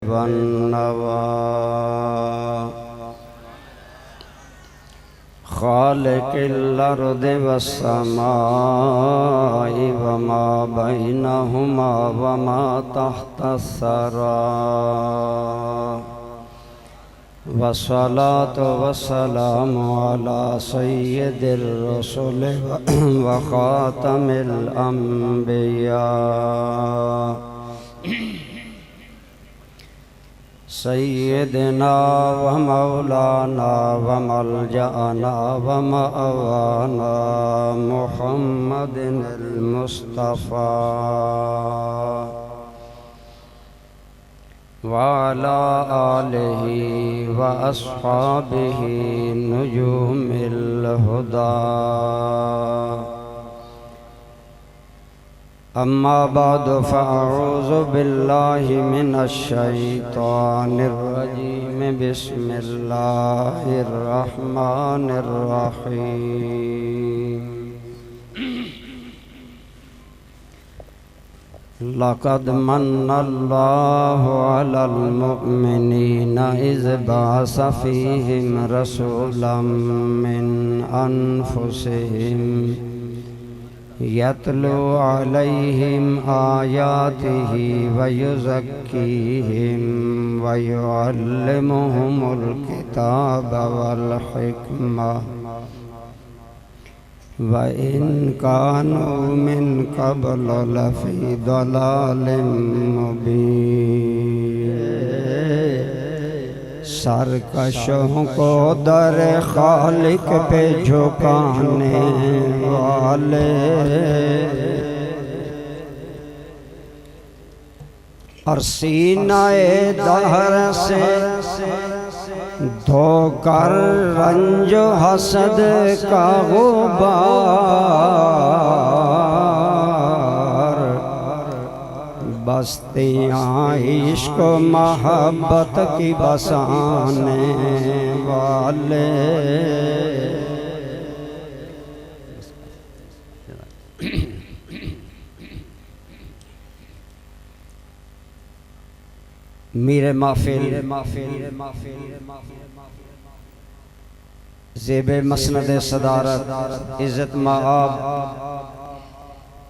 والنوى خالق الأرض والسماء وما بينهما وما تحت الثرى والصلاة والسلام على سيد الرسل وخاتم الأنبياء سيدنا ومولانا وملجأنا ومأوانا محمد المصطفى وعلى آله وأصحابه نجوم الهدى أما بعد فأعوذ بالله من الشيطان الرجيم بسم الله الرحمن الرحيم لقد من الله على المؤمنين إذ بعث فيهم رسولا من أنفسهم يتلو عليهم آياته ويزكيهم ويعلمهم الكتاب والحكمة وإن كانوا من قبل لفي ضلال مبين سرکشوں کو در خالق پہ جھکانے والے اور سینہ دہر سے دھو کر رنج و حسد کا غبار بستیاں عشق و محبت کی بسانے والے میرے محفل زیب مسند صدارت عزت مآب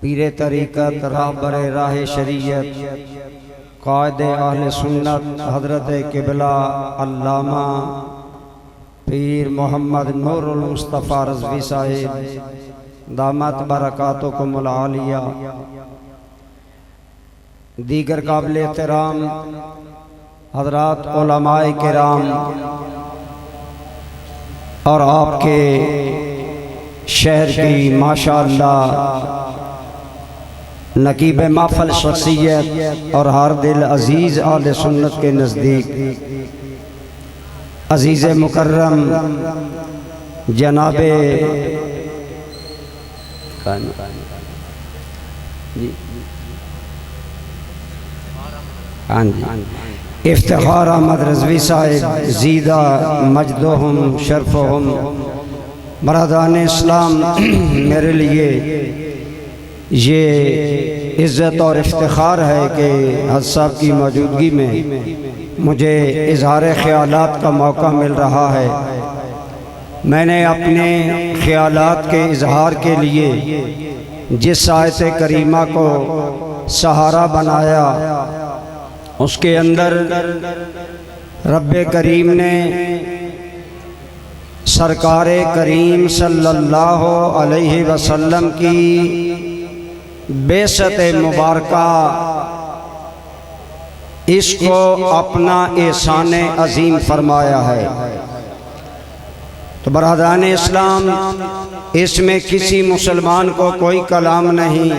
پیر طریقت رہبر راہ شریعت قائد اہل سنت حضرت قبلہ علامہ پیر محمد نور المصطفیٰ رضوی صاحب دامت برکاتکم العالیہ دیگر قابل احترام حضرات علماء کرام اور آپ کے شہر کی ماشاءاللہ نقیب محفل شخصیت اور ہر دل عزیز اہل سنت کے نزدیک عزیز مکرم جناب افتخار احمد رضوی صاحب زیدہ مجدہم شرفہم برادران اسلام، میرے لیے یہ عزت اور افتخار ہے کہ حضرت صاحب کی موجودگی میں مجھے اظہار خیالات کا موقع مل رہا ہے۔ میں نے اپنے خیالات کے اظہار کے لیے جس آیت کریمہ کو سہارا بنایا اس کے اندر رب کریم نے سرکار کریم صلی اللہ علیہ وسلم کی بعثت مبارکہ اس کو اپنا احسان عظیم فرمایا ہے۔ تو برادران اسلام، اس میں کسی مسلمان کو کوئی کلام نہیں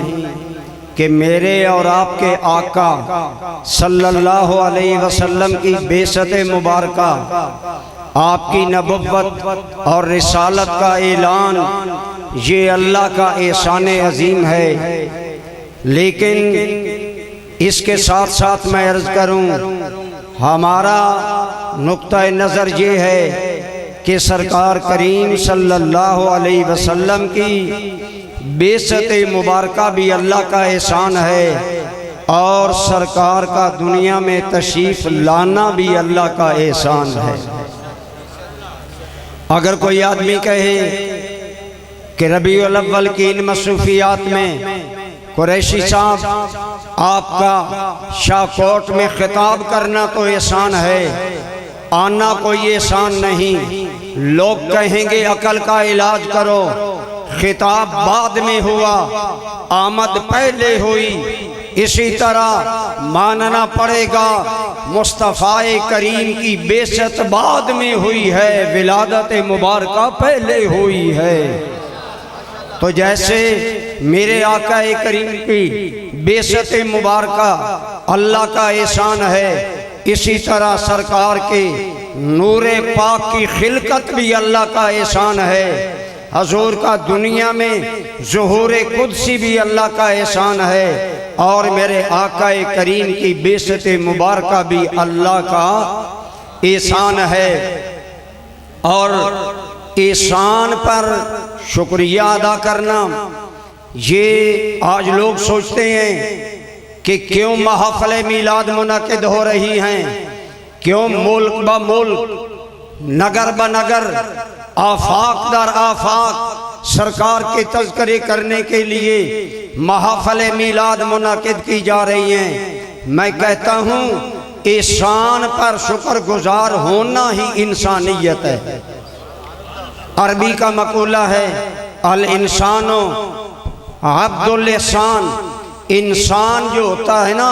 کہ میرے اور آپ کے آقا صلی اللہ علیہ وسلم کی بعثت مبارکہ، آپ کی نبوت اور رسالت کا اعلان، یہ اللہ کا احسان عظیم ہے۔ لیکن اس کے ساتھ ساتھ میں عرض کروں، ہمارا نقطہ نظر یہ ہے کہ سرکار کریم صلی اللہ علیہ وسلم کی بعثت مبارکہ بھی اللہ کا احسان ہے، اور سرکار کا دنیا میں تشریف لانا بھی اللہ کا احسان ہے۔ اگر کوئی آدمی کہے کہ ربیع الاول کی ان مصروفیات میں قریشی صاحب آپ کا شاہ کوٹ میں خطاب کرنا تو احسان ہے، آنا کوئی احسان نہیں، لوگ کہیں گے عقل کا علاج کرو، خطاب بعد میں ہوا آمد پہلے ہوئی، اسی طرح ماننا پڑے گا مصطفیٰ کریم کی بعثت بعد میں ہوئی ہے، ولادت مبارکہ پہلے ہوئی ہے۔ تو جیسے میرے آقا کریم کی بعثت مبارکہ اللہ کا احسان ہے، اسی طرح سرکار کے نور پاک کی خلقت بھی اللہ کا احسان ہے، حضور کا دنیا میں ظہور قدسی بھی اللہ کا احسان ہے، اور میرے آقا کریم کی بعثت مبارکہ بھی اللہ کا احسان ہے۔ اور احسان پر شکریہ ادا کرنا، یہ آج لوگ سوچتے ہیں کہ کیوں محفل میلاد منعقد ہو رہی ہیں، کیوں ملک با ملک، نگر با نگر، آفاق در آفاق سرکار کے تذکرے کرنے کے لیے محفل میلاد منعقد کی جا رہی ہیں۔ میں کہتا ہوں احسان پر شکر گزار ہونا ہی انسانیت ہے۔ عربی کا مقولہ ہے الانسان عبد الاحسان، انسان جو ہوتا ہے نا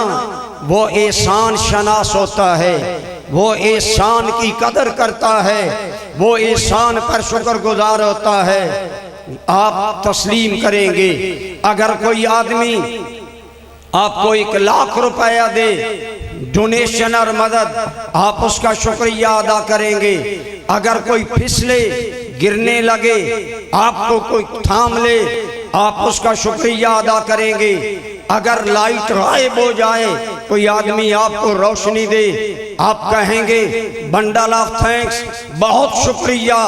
وہ احسان شناس ہوتا ہے، وہ احسان کی قدر کرتا ہے، وہ احسان پر شکر گزار ہوتا ہے۔ آپ تسلیم کریں گے اگر کوئی آدمی آپ کو 1,00,000 روپیہ دے ڈونیشن اور مدد، آپ اس کا شکریہ ادا کریں گے۔ اگر کوئی پھسلے گرنے لگے آپ کو کوئی تھام لے، آپ اس کا شکریہ ادا کریں گے۔ اگر لائٹ غائب ہو جائے کوئی آدمی آپ کو روشنی دے، آپ کہیں گے بنڈل آف تھینکس، بہت شکریہ۔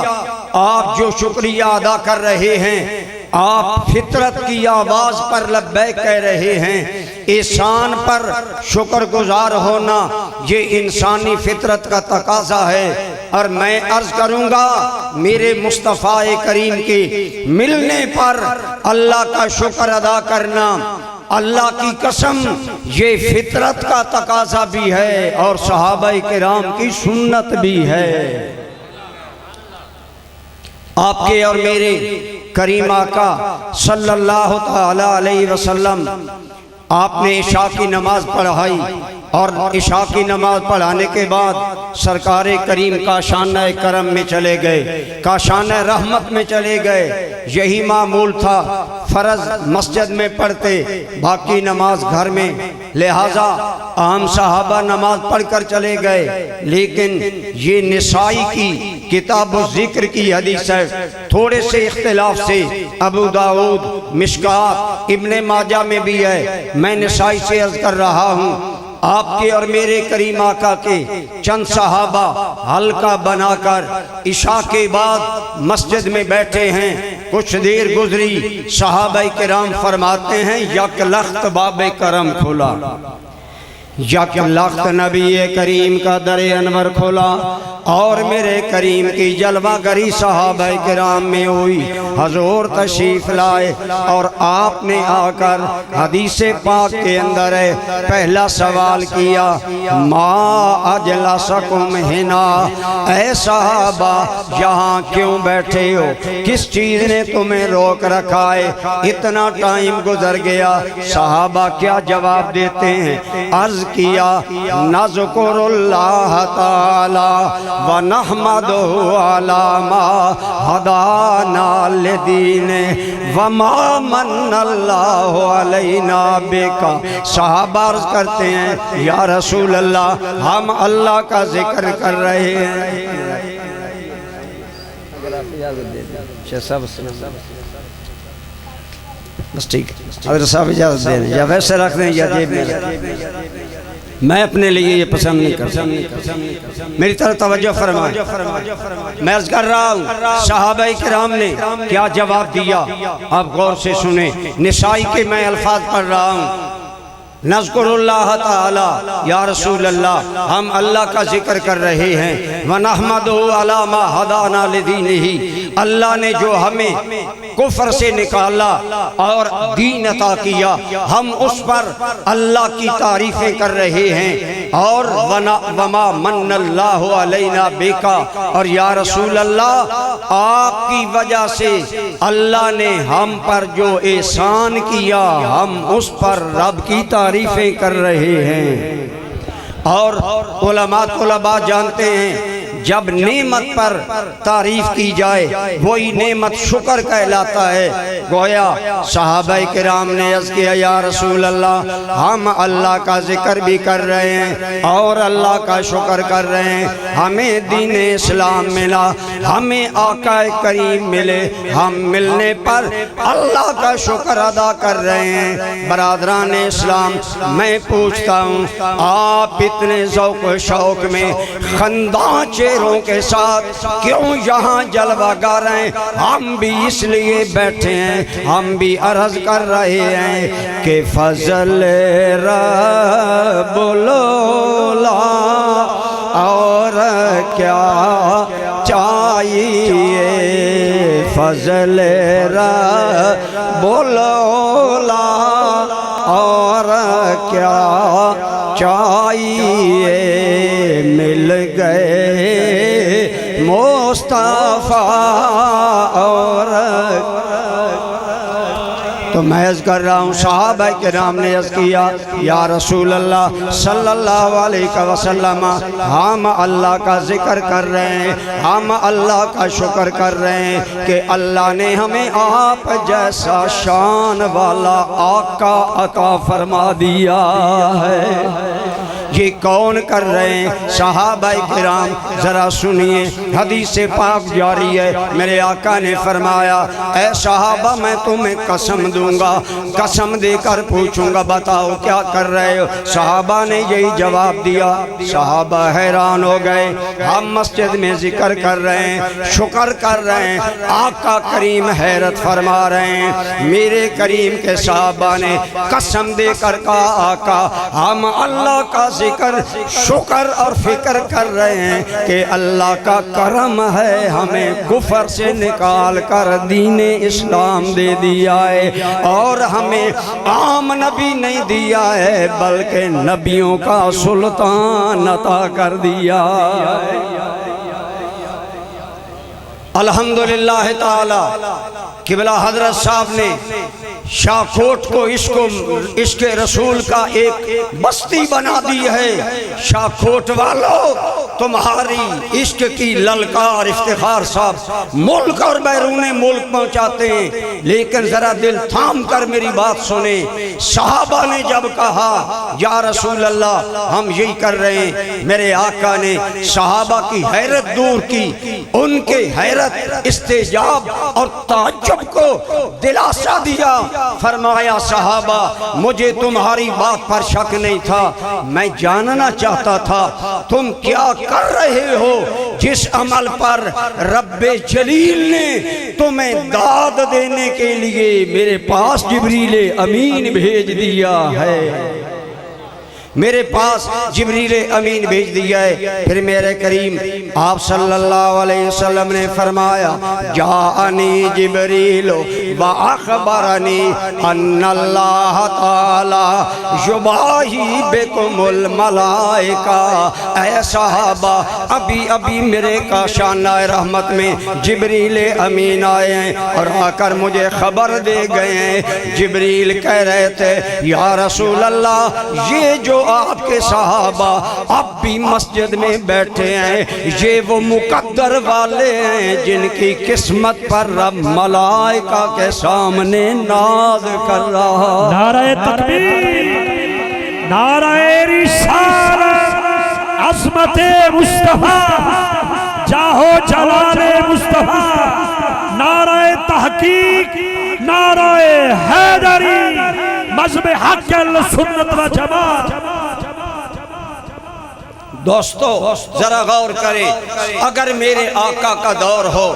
آپ جو شکریہ ادا کر رہے ہیں آپ فطرت کی آواز پر لبیک کہہ رہے ہیں۔ احسان پر شکر گزار ہونا یہ انسانی فطرت کا تقاضا ہے۔ اور میں عرض کروں گا میرے مصطفیٰ کریم کے ملنے پر اللہ کا شکر ادا کرنا، اللہ کی قسم یہ فطرت کا تقاضا بھی ہے اور صحابہ کرام کی سنت بھی ہے۔ آپ کے اور میرے کریم آقا صلی اللہ تعالی علیہ وسلم آپ نے عشاء کی نماز پڑھائی، اور عشاء کی نماز پڑھانے کے بعد سرکار کریم کاشانہ کرم میں چلے گئے، کاشانہ رحمت میں چلے گئے۔ یہی معمول تھا، فرض مسجد میں پڑھتے، باقی نماز گھر میں، لہٰذا عام صحابہ نماز پڑھ کر چلے گئے۔ لیکن یہ نسائی کی کتاب الذکر کی حدیث ہے، تھوڑے سے اختلاف سے ابو داؤد، مشکات، ابن ماجہ میں بھی ہے، میں نسائی سے عرض کر رہا ہوں۔ آپ کے اور میرے کریم آقا کے چند صحابہ حلقہ بنا کر عشاء کے بعد مسجد میں بیٹھے ہیں۔ کچھ دیر گزری، صحابہ کرام فرماتے ہیں یک لخت باب کرم کھولا، یک لخت نبی کریم کا در انور کھولا، اور میرے کریم کی جلوہ گری صحابہ کرام میں ہوئی۔ حضور تشریف لائے اور آپ نے آ کر حدیث پاک کے اندر ہے پہلا سوال کیا، ما اجلسکم ہنا، اے صحابہ یہاں کیوں بیٹھے ہو، کس چیز نے تمہیں روک رکھا ہے، اتنا ٹائم گزر گیا۔ صحابہ کیا جواب دیتے ہیں؟ عرض کیا نذکر اللہ تعالی وَنَحْمَدُهُ عَلَى مَا هَدَانَا لِدِينِهِ وَمَا مَنَّ اللَّهُ عَلَيْنَا بِكَ۔ صحابہ عرض کرتے ہیں یا رسول اللہ ہم اللہ کا ذکر کر رہے ہیں۔ بس ٹھیک ہے، اگر صاحب اجازت دیں یا ویسے رکھ دیں یا جیب میں میں اپنے لیے یہ پسند نہیں کرتا، میری طرف توجہ فرمائیں۔ میں عرض کر رہا ہوں صحابہ کرام نے کیا جواب دیا، آپ غور سے سنیں۔ نسائی کے میں الفاظ پڑھ رہا ہوں، نذکراللہ تعالی یا رسول اللہ ہم اللہ کا ذکر کر رہے ہیں وَنَحْمَدُهُ عَلَى مَا هَدَانَا لِدِينِهِ اللہ نے جو ہمیں کفر سے نکالا اور دین عطا کیا ہم اس پر اللہ کی تعریفیں کر رہے ہیں اور وَمَا مَنَّ اللَّهُ عَلَيْنَا بِكَ اور یا رسول اللہ آپ کی وجہ سے اللہ نے ہم پر جو احسان کیا ہم اس پر رب کی تعریفیں کر رہے ہیں۔ اور طلباء جانتے ہیں جب نعمت پر تعریف کی جائے وہی نعمت شکر کہلاتا ہے۔ گویا صحابہ کرام نے عرض کیا یا رسول اللہ ہم اللہ کا ذکر بھی کر رہے ہیں اور اللہ کا شکر کر رہے ہیں، ہمیں دین اسلام ملا، ہمیں آقا کریم ملے، ہم ملنے پر اللہ کا شکر ادا کر رہے ہیں۔ برادران اسلام میں پوچھتا ہوں آپ اتنے ذوق و شوق میں خندان چہروں کے ساتھ کیوں یہاں جلوہ گر ہیں؟ ہم بھی اس لیے بیٹھے ہیں، ہم بھی عرض کر رہے ہیں کہ فضل رب لولا اور کیا چاہیے، فضل رب لولا اور کیا چاہیے، مل گئے مصطفیٰ اور تو میں عرض کر رہا ہوں صحابہ کرام نے عرض کیا یا رسول اللہ صلی اللہ علیہ وسلم ہم اللہ کا ذکر کر رہے ہیں، ہم اللہ کا شکر کر رہے ہیں کہ اللہ نے ہمیں آپ جیسا شان والا آقا عطا فرما دیا ہے۔ یہ کون کر رہے ہیں؟ صحابہ کرام ذرا سنیے، حدیث پاک جاری ہے، میرے آقا نے فرمایا اے صحابہ میں تمہیں قسم دوں گا، قسم دے کر پوچھوں گا بتاؤ کیا کر رہے ہو؟ صحابہ نے یہی جواب دیا، صحابہ حیران ہو گئے، ہم مسجد میں ذکر کر رہے ہیں، شکر کر رہے ہیں، آقا کریم حیرت فرما رہے ہیں۔ میرے کریم کے صحابہ نے قسم دے کر کہا آقا ہم اللہ کا ذکر شکر اور فکر کر رہے ہیں کہ اللہ کا کرم ہے ہمیں کفر سے نکال کر دین اسلام دے دیا ہے اور ہمیں عام نبی نہیں دیا ہے بلکہ نبیوں کا سلطان عطا کر دیا ہے۔ الحمدللہ تعالی قبلہ حضرت صاحب نے شاہکوٹ کو عشق رسول کا ایک بستی بنا دی ہے۔ شاہکوٹ والوں تمہاری عشق کی للکار افتخار صاحب ملک اور بیرون ملک پہنچاتے ہیں، لیکن ذرا دل تھام کر میری بات سنیں۔ صحابہ نے جب کہا یا رسول اللہ ہم یہی کر رہے ہیں، میرے آقا نے صحابہ کی حیرت دور کی، ان کے حیرت استعجاب اور تعجب کو دلاسا دیا۔ فرمایا صحابہ مجھے تمہاری بات پر شک نہیں تھا، میں جاننا چاہتا تھا تم کیا کر رہے ہو جس عمل پر رب جلیل نے تمہیں داد دینے کے لیے میرے پاس جبریل امین بھیج دیا ہے، میرے پاس جبریل امین بھیج دیا ہے۔ پھر میرے کریم آپ صلی اللہ علیہ وسلم نے فرمایا جاءنی جبریل واخبرنی ان اللہ تعالی یباہی بکم الملائکہ۔ اے صحابہ ابھی میرے کاشانہ رحمت میں جبریل امین آئے ہیں اور آ کر مجھے خبر دے گئے ہیں۔ جبریل کہہ رہے تھے یا رسول اللہ یہ جو آپ کے صحابہ اب بھی مسجد میں بیٹھے ہیں یہ وہ مقدر والے ہیں جن کی قسمت پر رب ملائکہ کے سامنے ناز کر رہا۔ نعرہ تکبیر، نعرہ رسالت، عظمت مصطفیٰ، جاہو جلال مصطفیٰ، نعرہ تحقیق، نعرہ حیدری، مذہب حق سنت و جماعت۔ دوستو ذرا غور کریں، اگر میرے آقا کا دور ہو،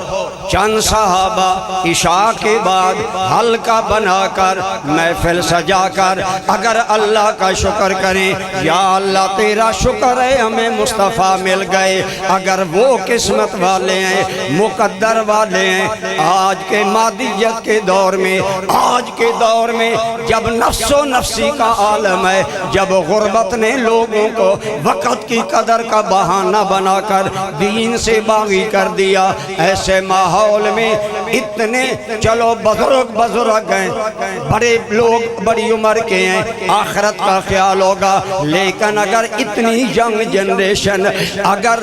چند صحابہ عشاء کے بعد حلقہ بنا کر محفل سجا کر اگر اللہ کا شکر کریں، یا اللہ تیرا شکر ہے ہمیں مصطفیٰ مل گئے، اگر وہ قسمت والے ہیں، مقدر والے ہیں، آج کے مادیت کے دور میں، آج کے دور میں جب نفس و نفسی کا عالم ہے، جب غربت نے لوگوں کو وقت کی قدر کا بہانہ بنا کر دین سے باغی کر دیا، ایسے ماحول میں اتنے چلو بزرگ ہیں، بڑے لوگ بڑی عمر کے ہیں، آخرت کا خیال ہوگا، لیکن اگر اتنی ینگ جنریشن اگر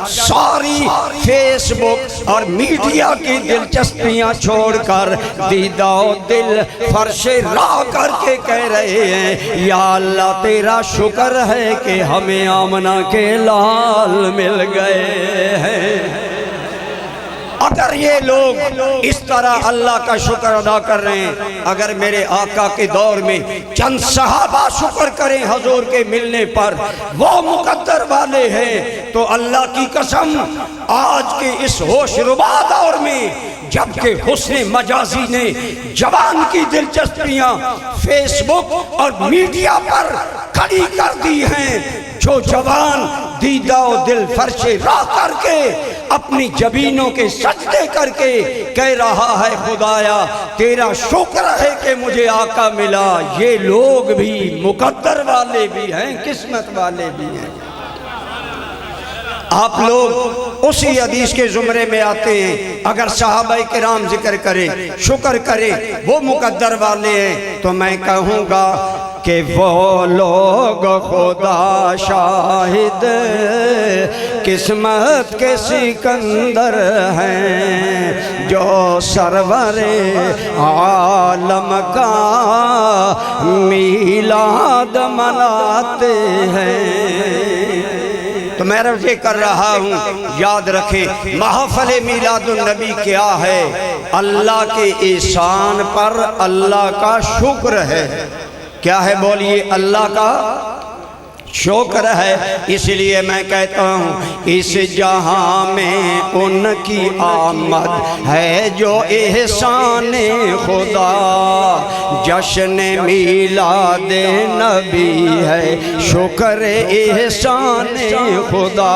ساری فیس بک اور میڈیا کی دلچسپیاں چھوڑ کر دیدہ و دل فرش راہ کر کے کہہ رہے ہیں، یا اللہ تیرا شکر ہے کہ ہمیں آمنہ کے لال مل گئے ہیں، اگر یہ لوگ اس طرح اللہ کا شکر ادا کر رہے ہیں، اگر میرے آقا کے دور میں چند صحابہ شکر کریں حضور کے ملنے پر، وہ مقدر والے ہیں، تو اللہ کی قسم آج کے اس ہوش ربا دور میں جبکہ حسن مجازی نے جوان کی دلچسپیاں فیس بک اور میڈیا پر کھڑی کر دی ہیں، جو جوان دیدہ و دل فرش راہ کر کے اپنی جبینوں کے سجدے کر کے کہہ رہا ہے خدایا تیرا شکر ہے کہ مجھے آقا ملا، یہ لوگ بھی مقدر والے بھی ہیں، قسمت والے بھی ہیں۔ آپ لوگ اسی حدیث کے زمرے میں آتے ہیں، اگر صحابہ کرام ذکر کریں، شکر کریں، وہ مقدر والے ہیں، تو میں کہوں گا کہ وہ لوگ خدا شاہد قسمت کے سکندر ہیں، جو سرور عالم کا میلاد مناتے ہیں۔ تو میں عرض یہ کر رہا ہوں، یاد رکھیں محفل میلاد النبی کیا ہے؟ اللہ کے احسان پر اللہ کا شکر ہے۔ کیا ہے بولیے؟ اللہ کا شکر ہے۔ اس لیے میں کہتا ہوں اس جہاں میں ان کی آمد ہے جو احسان خدا، جشن میلاد نبی ہے شکر احسان خدا۔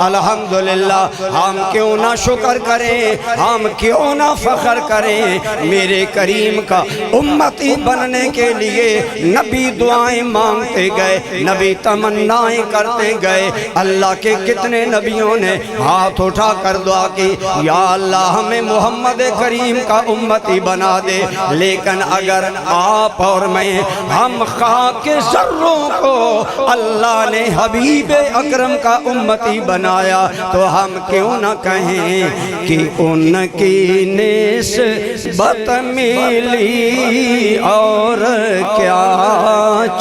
الحمدللہ ہم کیوں نہ شکر کریں، ہم کیوں نہ فخر کریں، میرے کریم کا امتی بننے کے لیے نبی دعائیں مانگتے گئے، نبی تمنائیں کرتے گئے، اللہ کے کتنے نبیوں نے ہاتھ اٹھا کر دعا کی، یا اللہ ہمیں محمد کریم کا امتی بنا دے، لیکن اگر آپ اور میں ہم خاک کے ذروں کو اللہ نے حبیب اکرم کا امتی بنایا، تو ہم کیوں نہ کہیں کہ ان کی نسبت ملی اور کیا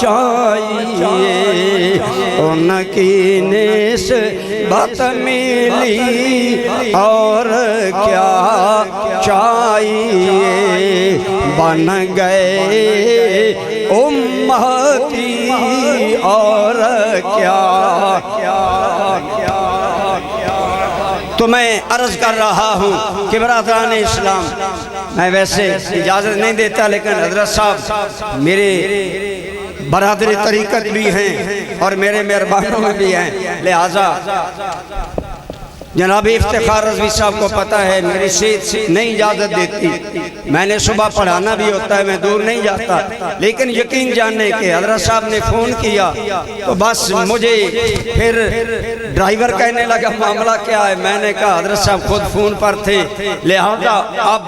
چاہیے، ان کی نسبت ملی اور کیا چاہیے، بن گئے امتی اور کیا۔ تو میں عرض کر رہا ہوں کہ برادران اسلام، میں ویسے اجازت نہیں دیتا، لیکن حضرت صاحب میرے برادری طریقت بھی ہیں اور میرے مہربانوں میں بھی ہیں، لہٰذا جناب افتخار رضوی صاحب کو پتہ ہے میری صحت نہیں اجازت دیتی، میں نے صبح پڑھانا بھی ہوتا ہے، میں دور نہیں جاتا، لیکن یقین جاننے کے حضرت صاحب نے فون کیا تو بس مجھے پھر ڈرائیور کہنے لگا معاملہ کیا ہے، میں نے کہا حضرت صاحب خود فون پر تھے، لہذا اب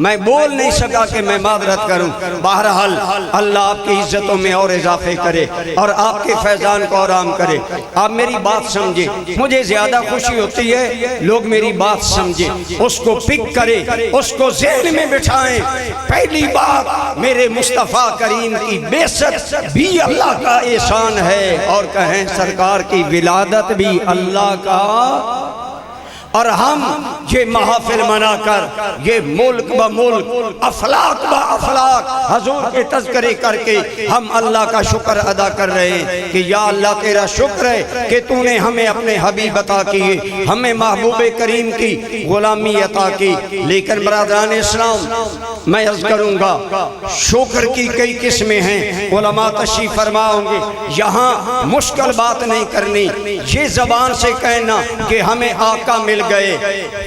میں بول نہیں سکا کہ میں معذرت کروں۔ بہرحال اللہ آپ کی عزتوں میں اور اضافے کرے اور آپ کے فیضان کو آرام کرے۔ آپ میری بات سمجھیں، مجھے زیادہ خوشی ہوتی ہے لوگ میری بات سمجھیں، اس کو پک کریں، اس کو ذہن میں بٹھائیں۔ پہلی بات میرے مصطفیٰ کریم کی بعثت بھی اللہ کا احسان ہے، اور کہیں سرکار کی ولادت بھی اللہ کا اور ہم یہ محافل منا کر یہ ملک با ملک افلاق با افلاق حضور کے تذکرے کر کے ہم اللہ کا شکر ادا کر رہے ہیں کہ یا اللہ تیرا شکر ہے کہ تو نے ہمیں اپنے حبیب عطا کیے، ہمیں محبوب کریم کی غلامی عطا کی۔ لیکن برادران اسلام میں عرض کروں گا شکر کی کئی قسمیں ہیں، علماء تشریف فرماؤں گے، یہاں مشکل بات نہیں کرنی، یہ زبان سے کہنا کہ ہمیں آقا مل گئے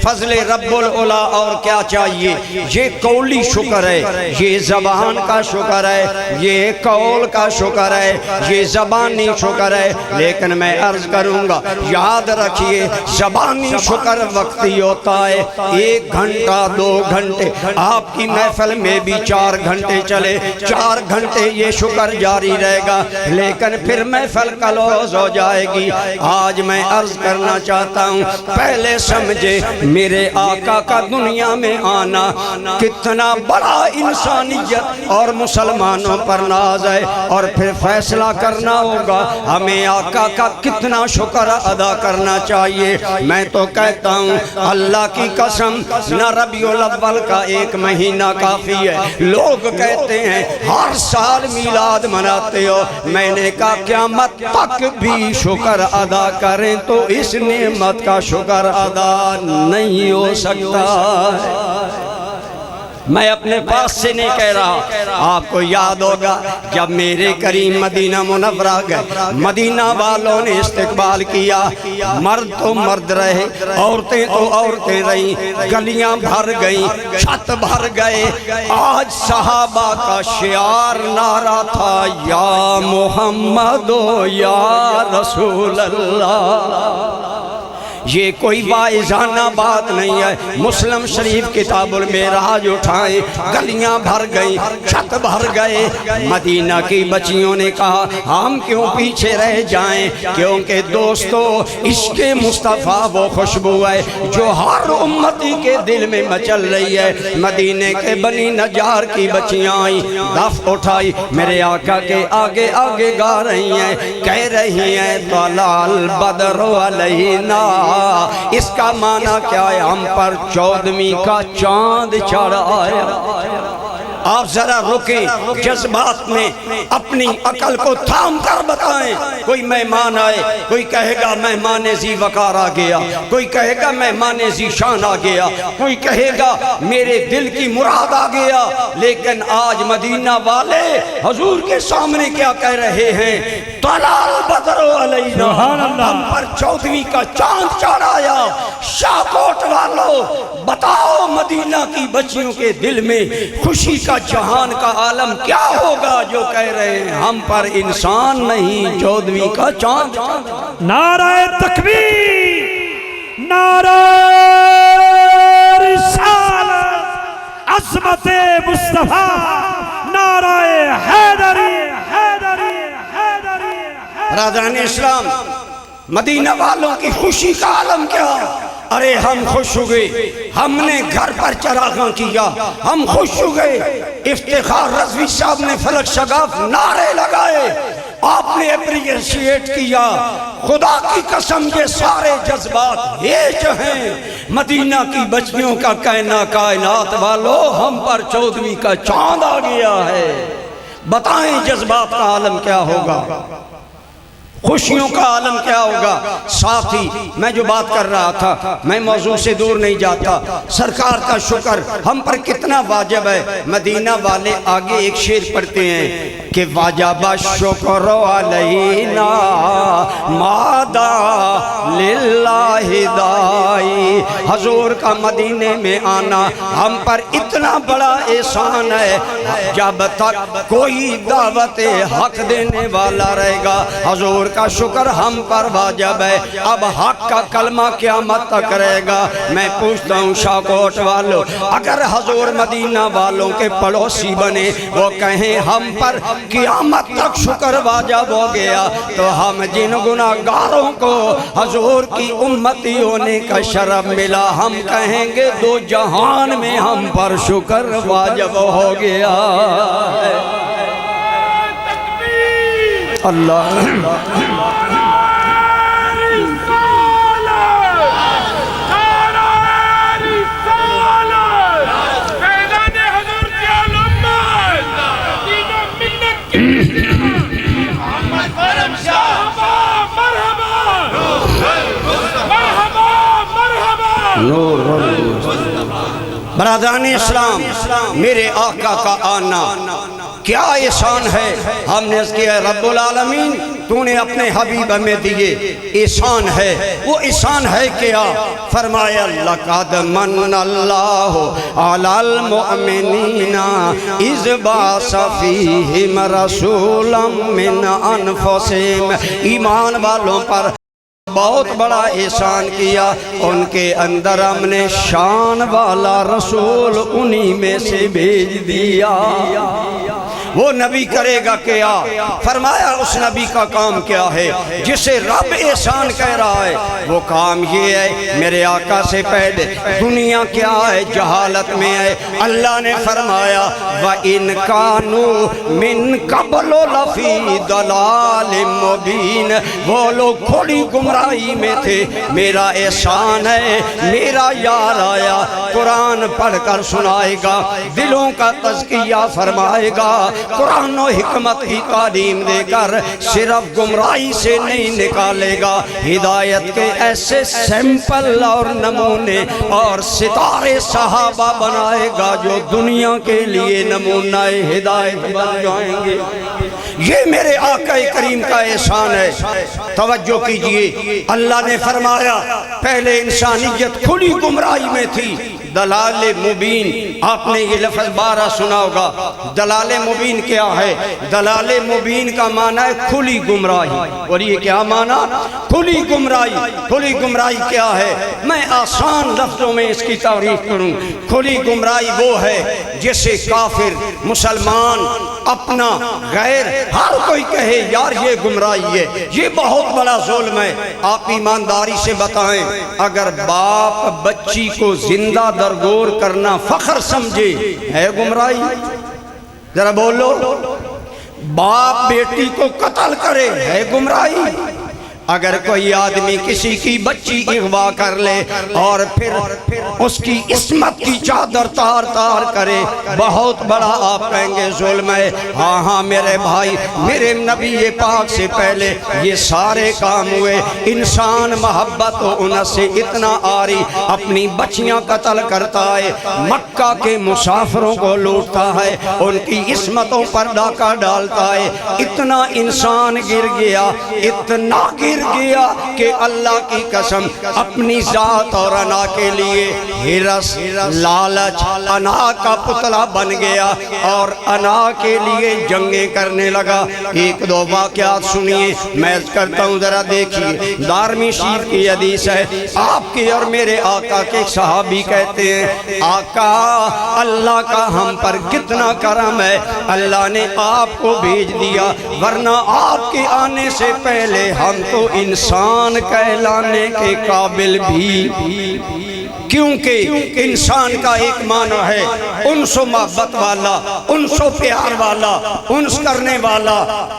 فضل رب العلا اور کیا چاہیے، یہ قولی شکر ہے، یہ زبان کا شکر ہے، یہ قول کا شکر ہے، یہ زبانی شکر ہے۔ لیکن میں عرض کروں گا یاد رکھیے زبانی شکر وقتی ہوتا ہے، 1 گھنٹہ 2 گھنٹے، آپ کی محفل میں بھی 4 گھنٹے چلے، 4 گھنٹے یہ شکر جاری رہے گا، لیکن پھر محفل کلوز ہو جائے گی۔ آج میں عرض کرنا چاہتا ہوں پہلے سمجھے میرے آقا کا دنیا میں آنا کتنا بڑا انسانیت اور مسلمانوں پر ناز ہے، اور پھر فیصلہ کرنا ہوگا ہمیں آقا کا کتنا شکر ادا کرنا چاہیے۔ میں تو کہتا ہوں اللہ کی قسم نہ ربیع الاول کا 1 مہینہ کافی ہے۔ لوگ کہتے ہیں ہر سال میلاد مناتے ہو، میں نے کہا قیامت تک بھی شکر ادا کریں تو اس نعمت کا شکر ادا نہیں ہو سکتا ہے۔ میں اپنے پاس سے نہیں کہہ رہا، آپ کو یاد ہوگا جب میرے کریم مدینہ منورہ گئے، مدینہ والوں نے استقبال کیا، مرد تو مرد رہے، عورتیں تو عورتیں رہیں، گلیاں بھر گئیں، چھت بھر گئے۔ آج صحابہ کا شعار نعرہ تھا یا محمد یا رسول اللہ۔ یہ کوئی واعظانہ بات نہیں ہے، مسلم شریف کتاب المعراج اٹھائیں، گلیاں بھر گئیں، چھت بھر گئے۔ مدینہ کی بچیوں نے کہا ہم کیوں پیچھے رہ جائیں، کیونکہ دوستو عشق مصطفیٰ وہ خوشبو ہے جو ہر امتی کے دل میں مچل رہی ہے۔ مدینے کے بنی نجار کی بچیاں آئیں، دف اٹھائی، میرے آقا کے آگے آگے گا رہی ہیں، کہہ رہی ہیں طلع البدر علینا، اس کا معنی کیا ہے؟ ہم پر 14ویں کا چاند چڑھ آیا۔ آپ ذرا رکیں، جذبات میں اپنی عقل کو تھام کر بتائیں۔ کوئی مہمان آئے، کوئی کہے گا مہمان ذی وقار آ گیا، کوئی کہے گا مہمان ذی شان آ گیا، کوئی کہے گا میرے دل کی مراد آ گیا۔ لیکن آج مدینہ والے حضور کے سامنے کیا کہہ رہے ہیں؟ طلع البدر علینا، ہم پر 14ویں کا چاند چڑھ آیا۔ شاہکوٹ والوں بتاؤ مدینہ کی بچیوں کے دل میں خوشی کا جہان کا عالم کیا ہوگا جو کہہ رہے ہیں ہم پر انسان نہیں 14ویں کا چاند۔ نعرہ تکبیر، نعرہ رسالت، عظمت مصطفیٰ، نعرہ حیدری، حیدری، حیدری۔ برادران اسلام مدینہ والوں کی خوشی کا عالم کیا؟ ارے ہم خوش ہو گئے، ہم نے گھر پر چراغاں کیا، ہم خوش ہو گئے۔ افتخار رضوی صاحب نے فلک شگاف نعرے لگائے، آپ نے اپریشیٹ کیا۔ خدا کی قسم یہ سارے جذبات ہیچ ہیں۔ مدینہ کی بچیوں کا کہنا کائنات والو ہم پر 14ویں کا چاند آ گیا ہے۔ بتائیں جذبات کا عالم کیا ہوگا، خوشیوں کا عالم کیا ہوگا۔ ساتھی میں جو بات کر رہا تھا میں موضوع سے دور نہیں جاتا، سرکار کا شکر ہم پر کتنا واجب ہے۔ مدینہ والے آگے ایک شعر پڑھتے ہیں کہ واجب الشکر علینا مادا للہ دائی، حضور کا مدینے میں آنا ہم پر اتنا بڑا احسان ہے۔ جب تک کوئی دعوت حق دینے والا رہے گا حضور کا شکر ہم پر واجب ہے۔ اب حق کا کلمہ قیامت تک رہے گا۔ میں پوچھتا ہوں شاہکوٹ والوں، اگر حضور مدینہ والوں کے پڑوسی بنے، وہ کہیں ہم پر قیامت تک شکر واجب ہو گیا، تو ہم جن گناہگاروں کو حضور کی امتی ہونے کا شرف ملا، ہم کہیں گے 2 جہان میں ہم پر شکر واجب ہو گیا۔ اللہ نور برادران اسلام، میرے آقا کا آنا کیا احسان ہے. ہم نے اس کیا رب العالمین تو نے اپنے حبیب ہمیں دیے، احسان ہے. وہ احسان ہے کیا؟ فرمایا لقد من اللہ علی المؤمنین اذ بعث فیہم رسولا من انفسہم. ایمان والوں پر بہت بڑا احسان کیا، ان کے اندر ہم نے شان والا رسول انہی میں سے بھیج دیا. وہ نبی کرے گا کیا؟ فرمایا اس نبی کا کام کیا ہے جسے رب احسان کہہ رہا ہے. وہ کام یہ ہے، میرے آقا سے پہلے دنیا کیا ہے؟ جہالت میں ہے. اللہ نے فرمایا وَإِن كَانُوا مِن قَبْلُ لَفِي ضَلَالٍ مُبِينٍ. وہ لوگ کھلی گمراہی میں تھے. میرا احسان ہے، میرا یار آیا، قرآن پڑھ کر سنائے گا، دلوں کا تزکیہ فرمائے گا، قرآن و حکمت کی تعلیم دے کر صرف گمراہی سے نہیں نکالے گا، ہدایت کے ایسے سیمپل اور نمونے اور ستارے صحابہ بنائے گا جو دنیا کے لیے نمونہ ہدایت بن جائیں گے. یہ میرے آقا کریم کا احسان ہے. توجہ کیجئے، اللہ نے فرمایا پہلے انسانیت کھلی گمراہی میں تھی. دلال مبین، آپ نے یہ لفظ بارہ سنا ہوگا. دلال مبین کیا ہے؟ دلال مبین کا معنی ہے کھلی گمراہی. اور یہ کیا معنی؟ کھلی گمراہی. کھلی گمراہی کیا ہے؟ میں آسان لفظوں میں اس کی تعریف کروں. کھلی گمراہی وہ ہے جسے کافر، مسلمان، اپنا، غیر، ہر کوئی کہے یار یہ گمراہی ہے، یہ بہت بڑا ظلم ہے. آپ ایمانداری سے بتائیں، اگر باپ بچی کو زندہ درگور کرنا فخر سمجھے ہے گمراہی؟ ذرا بولو. باپ بیٹی کو قتل کرے ہے گمراہی؟ اگر کوئی آدمی کسی کی بچی اغوا کر لے اور پھر اس کی عصمت کی چادر تار تار کرے، بہت بڑا آپ کہیں گے ظلم ہے. ہاں ہاں میرے بھائی، میرے نبی پاک سے پہلے یہ سارے کام ہوئے. انسان محبت و انس سے اتنا آری اپنی بچیاں قتل کرتا ہے، مکہ کے مسافروں کو لوٹتا ہے، ان کی عصمتوں پر ڈاکہ ڈالتا ہے. اتنا انسان گر گیا، اتنا گر گیا کہ اللہ کی قسم اپنی ذات اور انا کے لیے ہرس، لالچ، انا کا پتلا بن گیا اور انا کے لیے جنگیں کرنے لگا. ایک دو واقعات سنیے، میں کرتا ہوں، ذرا دیکھیے. دارمی شریف کی حدیث ہے، آپ کے اور میرے آقا کے صحابی کہتے ہیں آقا اللہ کا ہم پر کتنا کرم ہے، اللہ نے آپ کو بھیج دیا، ورنہ آپ کے آنے سے پہلے ہم تو انسان کہلانے کے قابل بھی. کیونکہ انسان کا ایک معنی ہے انس و محبت والا، انس و پیار والا، انس کرنے والا.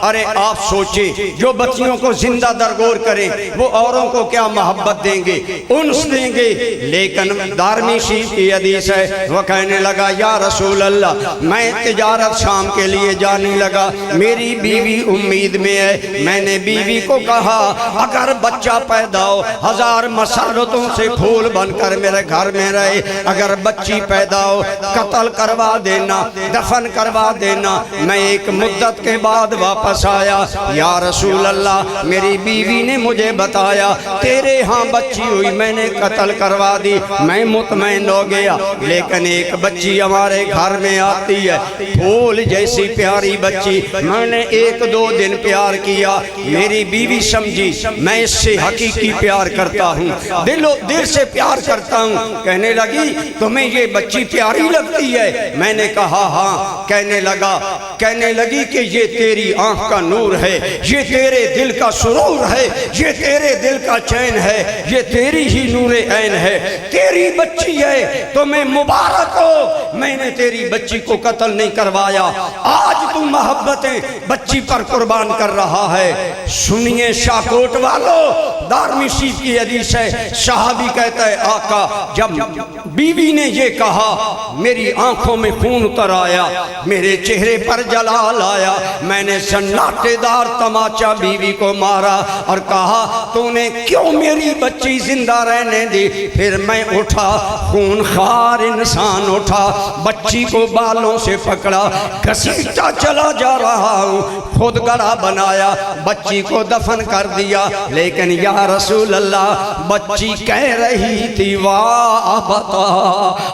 ارے آپ سوچیں، جو بچیوں کو زندہ درگور کریں وہ اوروں کو کیا محبت دیں گے، انس دیں گے. لیکن دارمی شریف کی حدیث ہے، وہ کہنے لگا یا رسول اللہ میں تجارت شام کے لیے جانے لگا، میری بیوی امید میں ہے. میں نے بیوی کو کہا اگر بچہ پیدا ہو 1000 مسرتوں سے پھول بن کر میرے گھر میں رہے، اگر بچی پیدا ہو قتل کروا دینا، دفن کروا دینا. میں ایک مدت کے بعد واپس آیا، یا رسول اللہ میری بیوی نے مجھے بتایا تیرے ہاں بچی ہوئی، میں نے قتل کروا دی. میں مطمئن ہو گیا، لیکن ایک بچی ہمارے گھر میں آتی ہے، پھول جیسی پیاری بچی. میں نے 1-2 دن پیار کیا، میری بیوی سمجھی میں اس سے حقیقی پیار کرتا ہوں، دل سے پیار کرتا ہوں. کہنے لگی تمہیں یہ بچی پیاری لگتی ہے؟ میں نے کہا ہاں. کہنے لگی کہ یہ تیری آنکھ کا نور ہے، یہ تیرے دل کا سرور ہے، یہ تیرے دل کا چین ہے، یہ تیری ہی نور عین ہے، تیری بچی ہے، تمہیں مبارک ہو. میں نے تیری بچی کو قتل نہیں کروایا، آج تو محبتیں بچی پر قربان کر رہا ہے. سنیے شاکوٹ والو، دارمی شریف کی حدیث ہے، صحابی کہتا ہے آقا جب بیوی نے یہ کہا میری آنکھوں میں خون اتر آیا، میرے چہرے پر جلال آیا، میں نے سناٹے دار تماچا بیوی کو مارا اور کہا تو نے کیوں میری بچی زندہ رہنے دی؟ پھر میں اٹھا، خون خار انسان اٹھا، بچی کو بالوں سے پکڑا، گھسیٹا چلا جا رہا ہوں، خود گڑھا بنایا، بچی کو دفن کر دیا۔ لیکن یا رسول اللہ بچی کہہ رہی تھی واہ ابتا،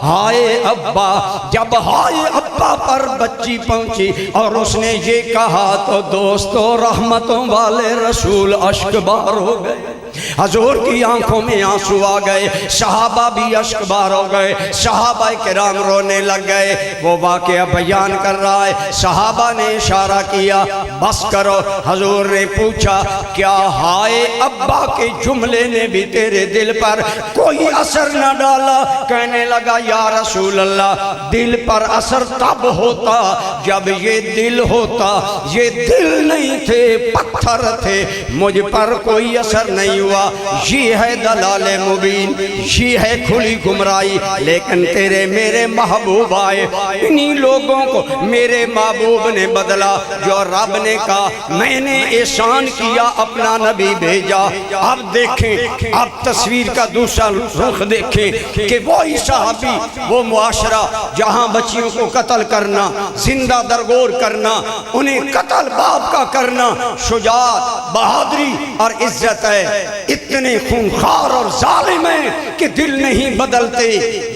ہائے ابا۔ جب ہائے ابا پر بچی پہنچی اور اس نے یہ کہا تو دوستو رحمتوں والے رسول اشکبار ہو گئے، حضور کی آنکھوں میں آنسو آ گئے، صحابہ بھی اشکبار ہو گئے، صحابہ کرام رونے لگ گئے۔ وہ واقعہ بیان کر رہا ہے، صحابہ نے اشارہ کیا بس کرو۔ حضور نے پوچھا کیا ہائے ابا کے جملے نے بھی تیرے دل پر کوئی اثر نہ ڈالا؟ کہنے لگا یا رسول اللہ دل پر اثر تب ہوتا جب یہ دل ہوتا، یہ دل نہیں تھے پتھر تھے، مجھ پر کوئی اثر نہیں ہوا۔ یہ ہے دلال مبین، یہ ہے کھلی گمراہی۔ لیکن تیرے میرے محبوب آئے، انہی لوگوں کو میرے محبوب نے بدلا، جو رب نے کہا میں نے احسان کیا اپنا نبی بھیجا۔ اب دیکھیں، اب تصویر کا دوسرا رخ دیکھیں کہ وہی صحابی، وہ معاشرہ جہاں بچیوں کو قتل کرنا، زندہ درگور کرنا، انہیں قتل باپ کا کرنا شجاعت، بہادری اور عزت ہے، اتنے خونخوار اور ظالم ہیں کہ دل نہیں بدلتے۔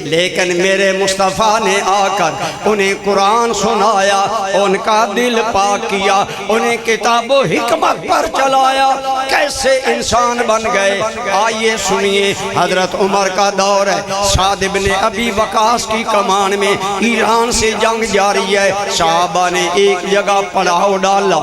لیکن میرے مصطفیٰ نے آ کر انہیں قرآن سنایا، ان کا دل پاک کیا، انہیں کتاب و حکمت پر چلایا، کیسے انسان بن گئے۔ آئیے سنیے، حضرت عمر کا دور ہے، سعد بن ابی وقاص کی کمان میں ایران سے جنگ جاری ہے، صحابہ نے ایک جگہ پڑاؤ ڈالا،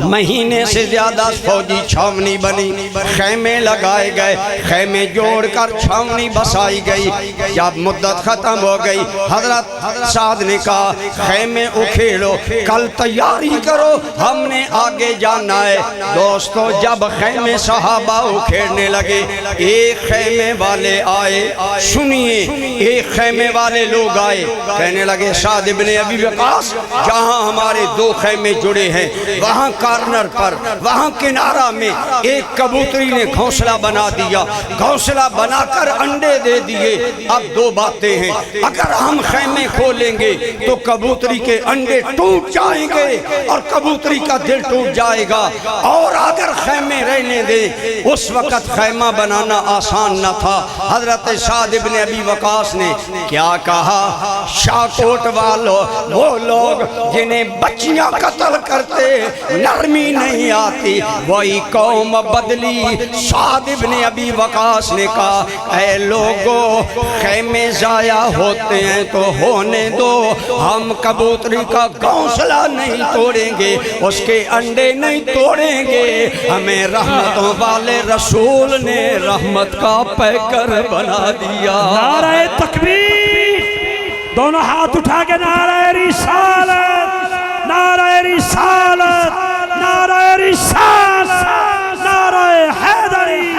مہینے سے زیادہ فوجی چھاونی بنی، خیمے لگائے گئے، خیمے جوڑ کر چھاونی بسائی گئی۔ جب مدت ختم ہو گئی، حضرت سعد نے کہا خیمے اکھیڑو، کل تیاری کرو، ہم نے آگے جانا ہے۔ دوستو جب خیمے صحابہ اکھیڑنے لگے، ایک خیمے والے آئے، سنیے، ایک خیمے والے لوگ آئے، کہنے لگے سعد بن ابی وقاص جہاں ہمارے دو خیمے جڑے ہیں وہاں کارنر پر، وہاں کنارہ میں ایک کبوتری نے گھونسلہ بنا دیا، گھونسلہ بنا کر انڈے دے دیے۔ اب دو باتیں ہیں، اگر ہم خیمے کھولیں گے تو کبوتری کے انڈے ٹوٹ جائیں گے اور کبوتری کا دل ٹوٹ جائے گا، اور اگر خیمے رہنے دیں، اس وقت خیمہ بنانا آسان نہ تھا۔ حضرت سعد بن ابی وقاص نے کیا کہا؟ شاکوٹ والو، وہ لوگ جنہیں بچیاں قتل کرتے نرمی نہیں آتی، وہی قوم بدلی۔ سعد بن ابی وقاص نے کہا اے لوگو، خیمے ضائع ہوتے ہیں تو ہونے دو، ہم کبوتری کا گھونسلہ نہیں توڑیں گے، اس کے انڈے نہیں توڑیں گے، ہمیں رحمتوں والے رسول نے رحمت کا پیکر بنا دیا۔ نعرہ تکبیر، دونوں ہاتھ اٹھا کے نعرہ رسالت، نعرہ رسالت، نعرہ رسالت، نعرہ حیدری،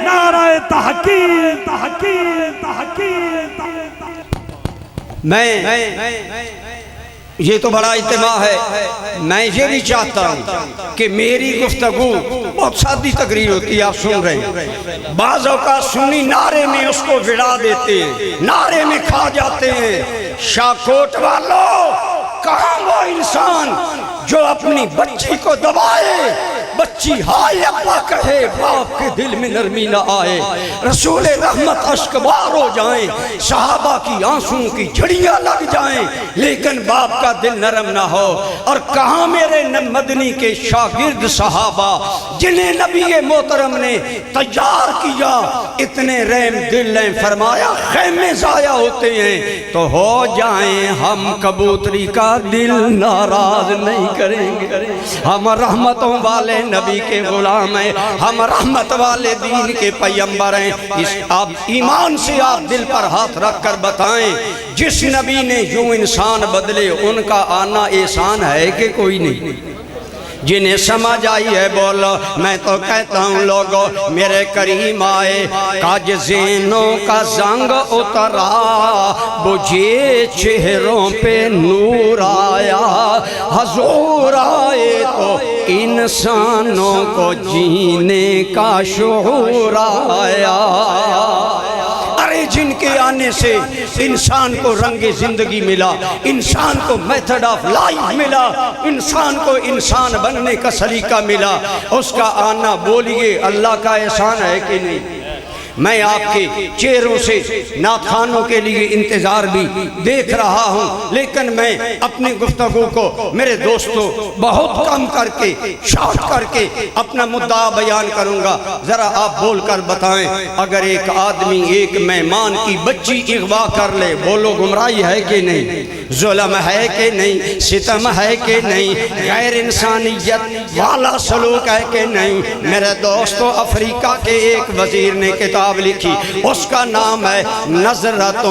نعرہ تحقیق، تحقیق، تحقیق۔ میں یہ تو بڑا اجتماع ہے، میں یہ بھی چاہتا ہوں کہ میری گفتگو بہت سادی تقریر ہوتی ہے، آپ سن رہے ہیں، بعض اوقات سنی نعرے میں اس کو وڑا دیتے ہیں، نعرے میں کھا جاتے ہیں۔ شاکوٹ والو، کہاں وہ انسان جو اپنی بچی کو دبائے، بچی ہائے ابا کہے، باپ کے دل میں نرمی نہ آئے، رسول رحمت اشکبار ہو جائیں، صحابہ کی آنسوں کی جھڑیاں لگ جائیں، لیکن باپ کا دل نرم نہ ہو۔ اور کہاں میرے مدنی کے شاگرد صحابہ جنہیں نبی محترم نے تیار کیا، اتنے رحم دل نے فرمایا خیمے ضائع ہوتے ہیں تو ہو جائیں، ہم کبوتری کا دل ناراض نہیں کریں گے، ہم رحمتوں والے نبی کے غلام ہیں، ہم رحمت والے دین کے پیمبر ہیں۔ آپ ایمان سے آپ دل پر ہاتھ رکھ کر بتائیں، جس نبی نے یوں انسان بدلے ان کا آنا احسان ہے کہ کوئی نہیں؟ جنہیں سمجھ آئی ہے بولو، میں تو کہتا ہوں لوگوں میرے کریم آئے، کاج زینوں کا زنگ اترا، بجھے چہروں پہ نور آیا، حضور آئے تو انسانوں کو جینے کا شعور آیا۔ ارے جن کے آنے سے انسان کو رنگ زندگی ملا، انسان کو میتھڈ آف لائف ملا، انسان کو انسان بننے کا سلیقہ ملا، اس کا آنا بولیے اللہ کا احسان ہے کہ نہیں؟ میں آپ کے چہروں سے نعت خوانوں کے لیے انتظار بھی دیکھ رہا ہوں، لیکن میں اپنی گفتگو کو میرے دوستوں بہت کم کر کے شارٹ کر کے اپنا مدعا بیان کروں گا۔ ذرا آپ بول کر بتائیں، اگر ایک آدمی ایک مہمان کی بچی اغوا کر لے، بولو گمراہی ہے کہ نہیں؟ ظلم ہے کہ نہیں؟ ستم ہے کہ نہیں؟ غیر انسانیت والا سلوک ہے کہ نہیں؟ میرے دوستو، افریقہ کے ایک وزیر نے کتاب لکھی، اس کا نام ہے نظرۃ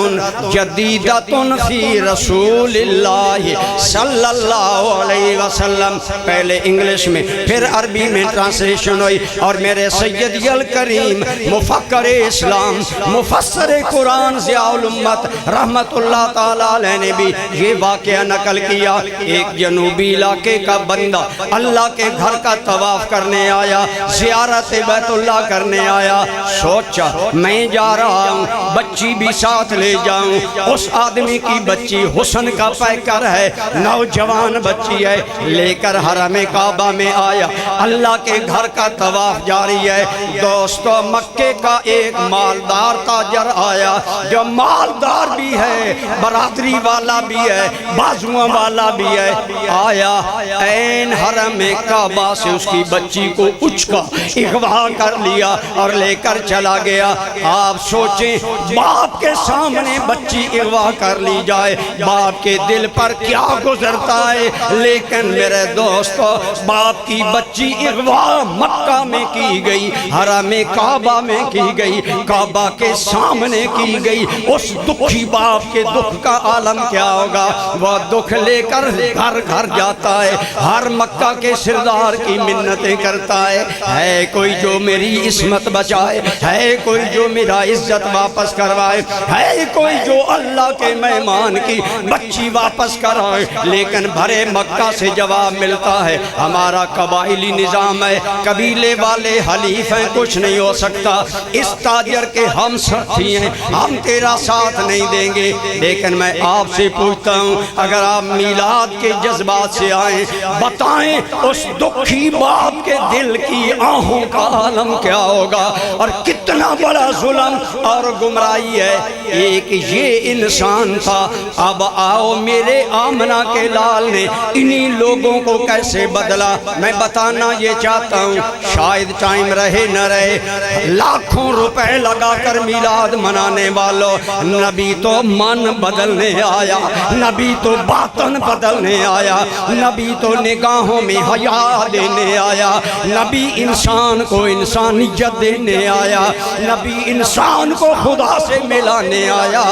جدیدۃ فی رسول اللہ صلی اللہ علیہ وسلم۔ پہلے انگلش میں پھر عربی میں ٹرانسلیشن ہوئی، اور میرے سیدی الکریم مفکر اسلام مفسر قرآن ضیاء الامت رحمت اللہ تعالیٰ علیہ نے بھی یہ واقعہ نقل کیا۔ ایک جنوبی علاقے کا بندہ اللہ کے گھر کا طواف کرنے آیا، زیارت بیت اللہ کرنے آیا، سوچا میں جا رہا ہوں بچی بھی ساتھ لے جاؤں۔ اس آدمی کی بچی حسن کا پیکر ہے، نوجوان بچی ہے، لے کر حرم کعبہ میں آیا، اللہ کے گھر کا طواف جاری ہے۔ دوستو، مکے کا ایک مالدار تاجر آیا، جو مالدار بھی ہے، برادری والا بھی ہے، بازوؤں والا بھی ہے، آیا عین حرم کعبہ سے اس کی بچی کو اچکا اغوا کر لیا اور لے کر چلا گیا۔ آپ سوچیں، باپ کے سامنے بچی اغوا کر لی جائے، باپ کے دل پر کیا گزرتا ہے؟ لیکن میرے دوستو، باپ کی بچی اغوا مکہ میں کی گئی، حرم کعبہ میں کی گئی، کعبہ کے سامنے کی گئی۔ اس دکھی باپ کے دکھ کا عالم کیا ہوگا؟ وہ دکھ لے کر گھر گھر جاتا ہے، ہر مکہ کے سردار کی منتیں کرتا ہے کوئی جو میری عصمت بچائے، ہے کوئی جو میرا عزت واپس کروائے، ہے کوئی جو اللہ کے مہمان کی بچی واپس کرائے۔ لیکن بھرے مکہ سے جواب ملتا ہے، ہمارا قبائلی نظام ہے، قبیلے والے حلیف ہیں، کچھ نہیں ہو سکتا، اس تاجر کے ہم ساتھی ہیں، ہم تیرا ساتھ نہیں دیں گے۔ لیکن میں آپ سے پوچھتا ہوں، اگر آپ میلاد کے جذبات سے آئیں، بتائیں اس دکھی باپ کے دل کی آہوں کا عالم کیا ہوگا، اور کتنا بڑا ظلم اور گمراہی ہے۔ ایک یہ انسان تھا، اب آؤ میرے آمنہ کے لال نے انہی لوگوں کو کیسے بدلا۔ میں بتانا یہ چاہتا ہوں، شاید ٹائم رہے نہ رہے، لاکھوں روپے لگا کر میلاد منانے والوں، نبی تو من بدلنے آیا، نبی تو باطن بدلنے آیا، نبی تو نگاہوں میں حیا دینے آیا، نبی انسان کو انسانیت دینے آیا، نبی انسان کو خدا سے ملانے آیا،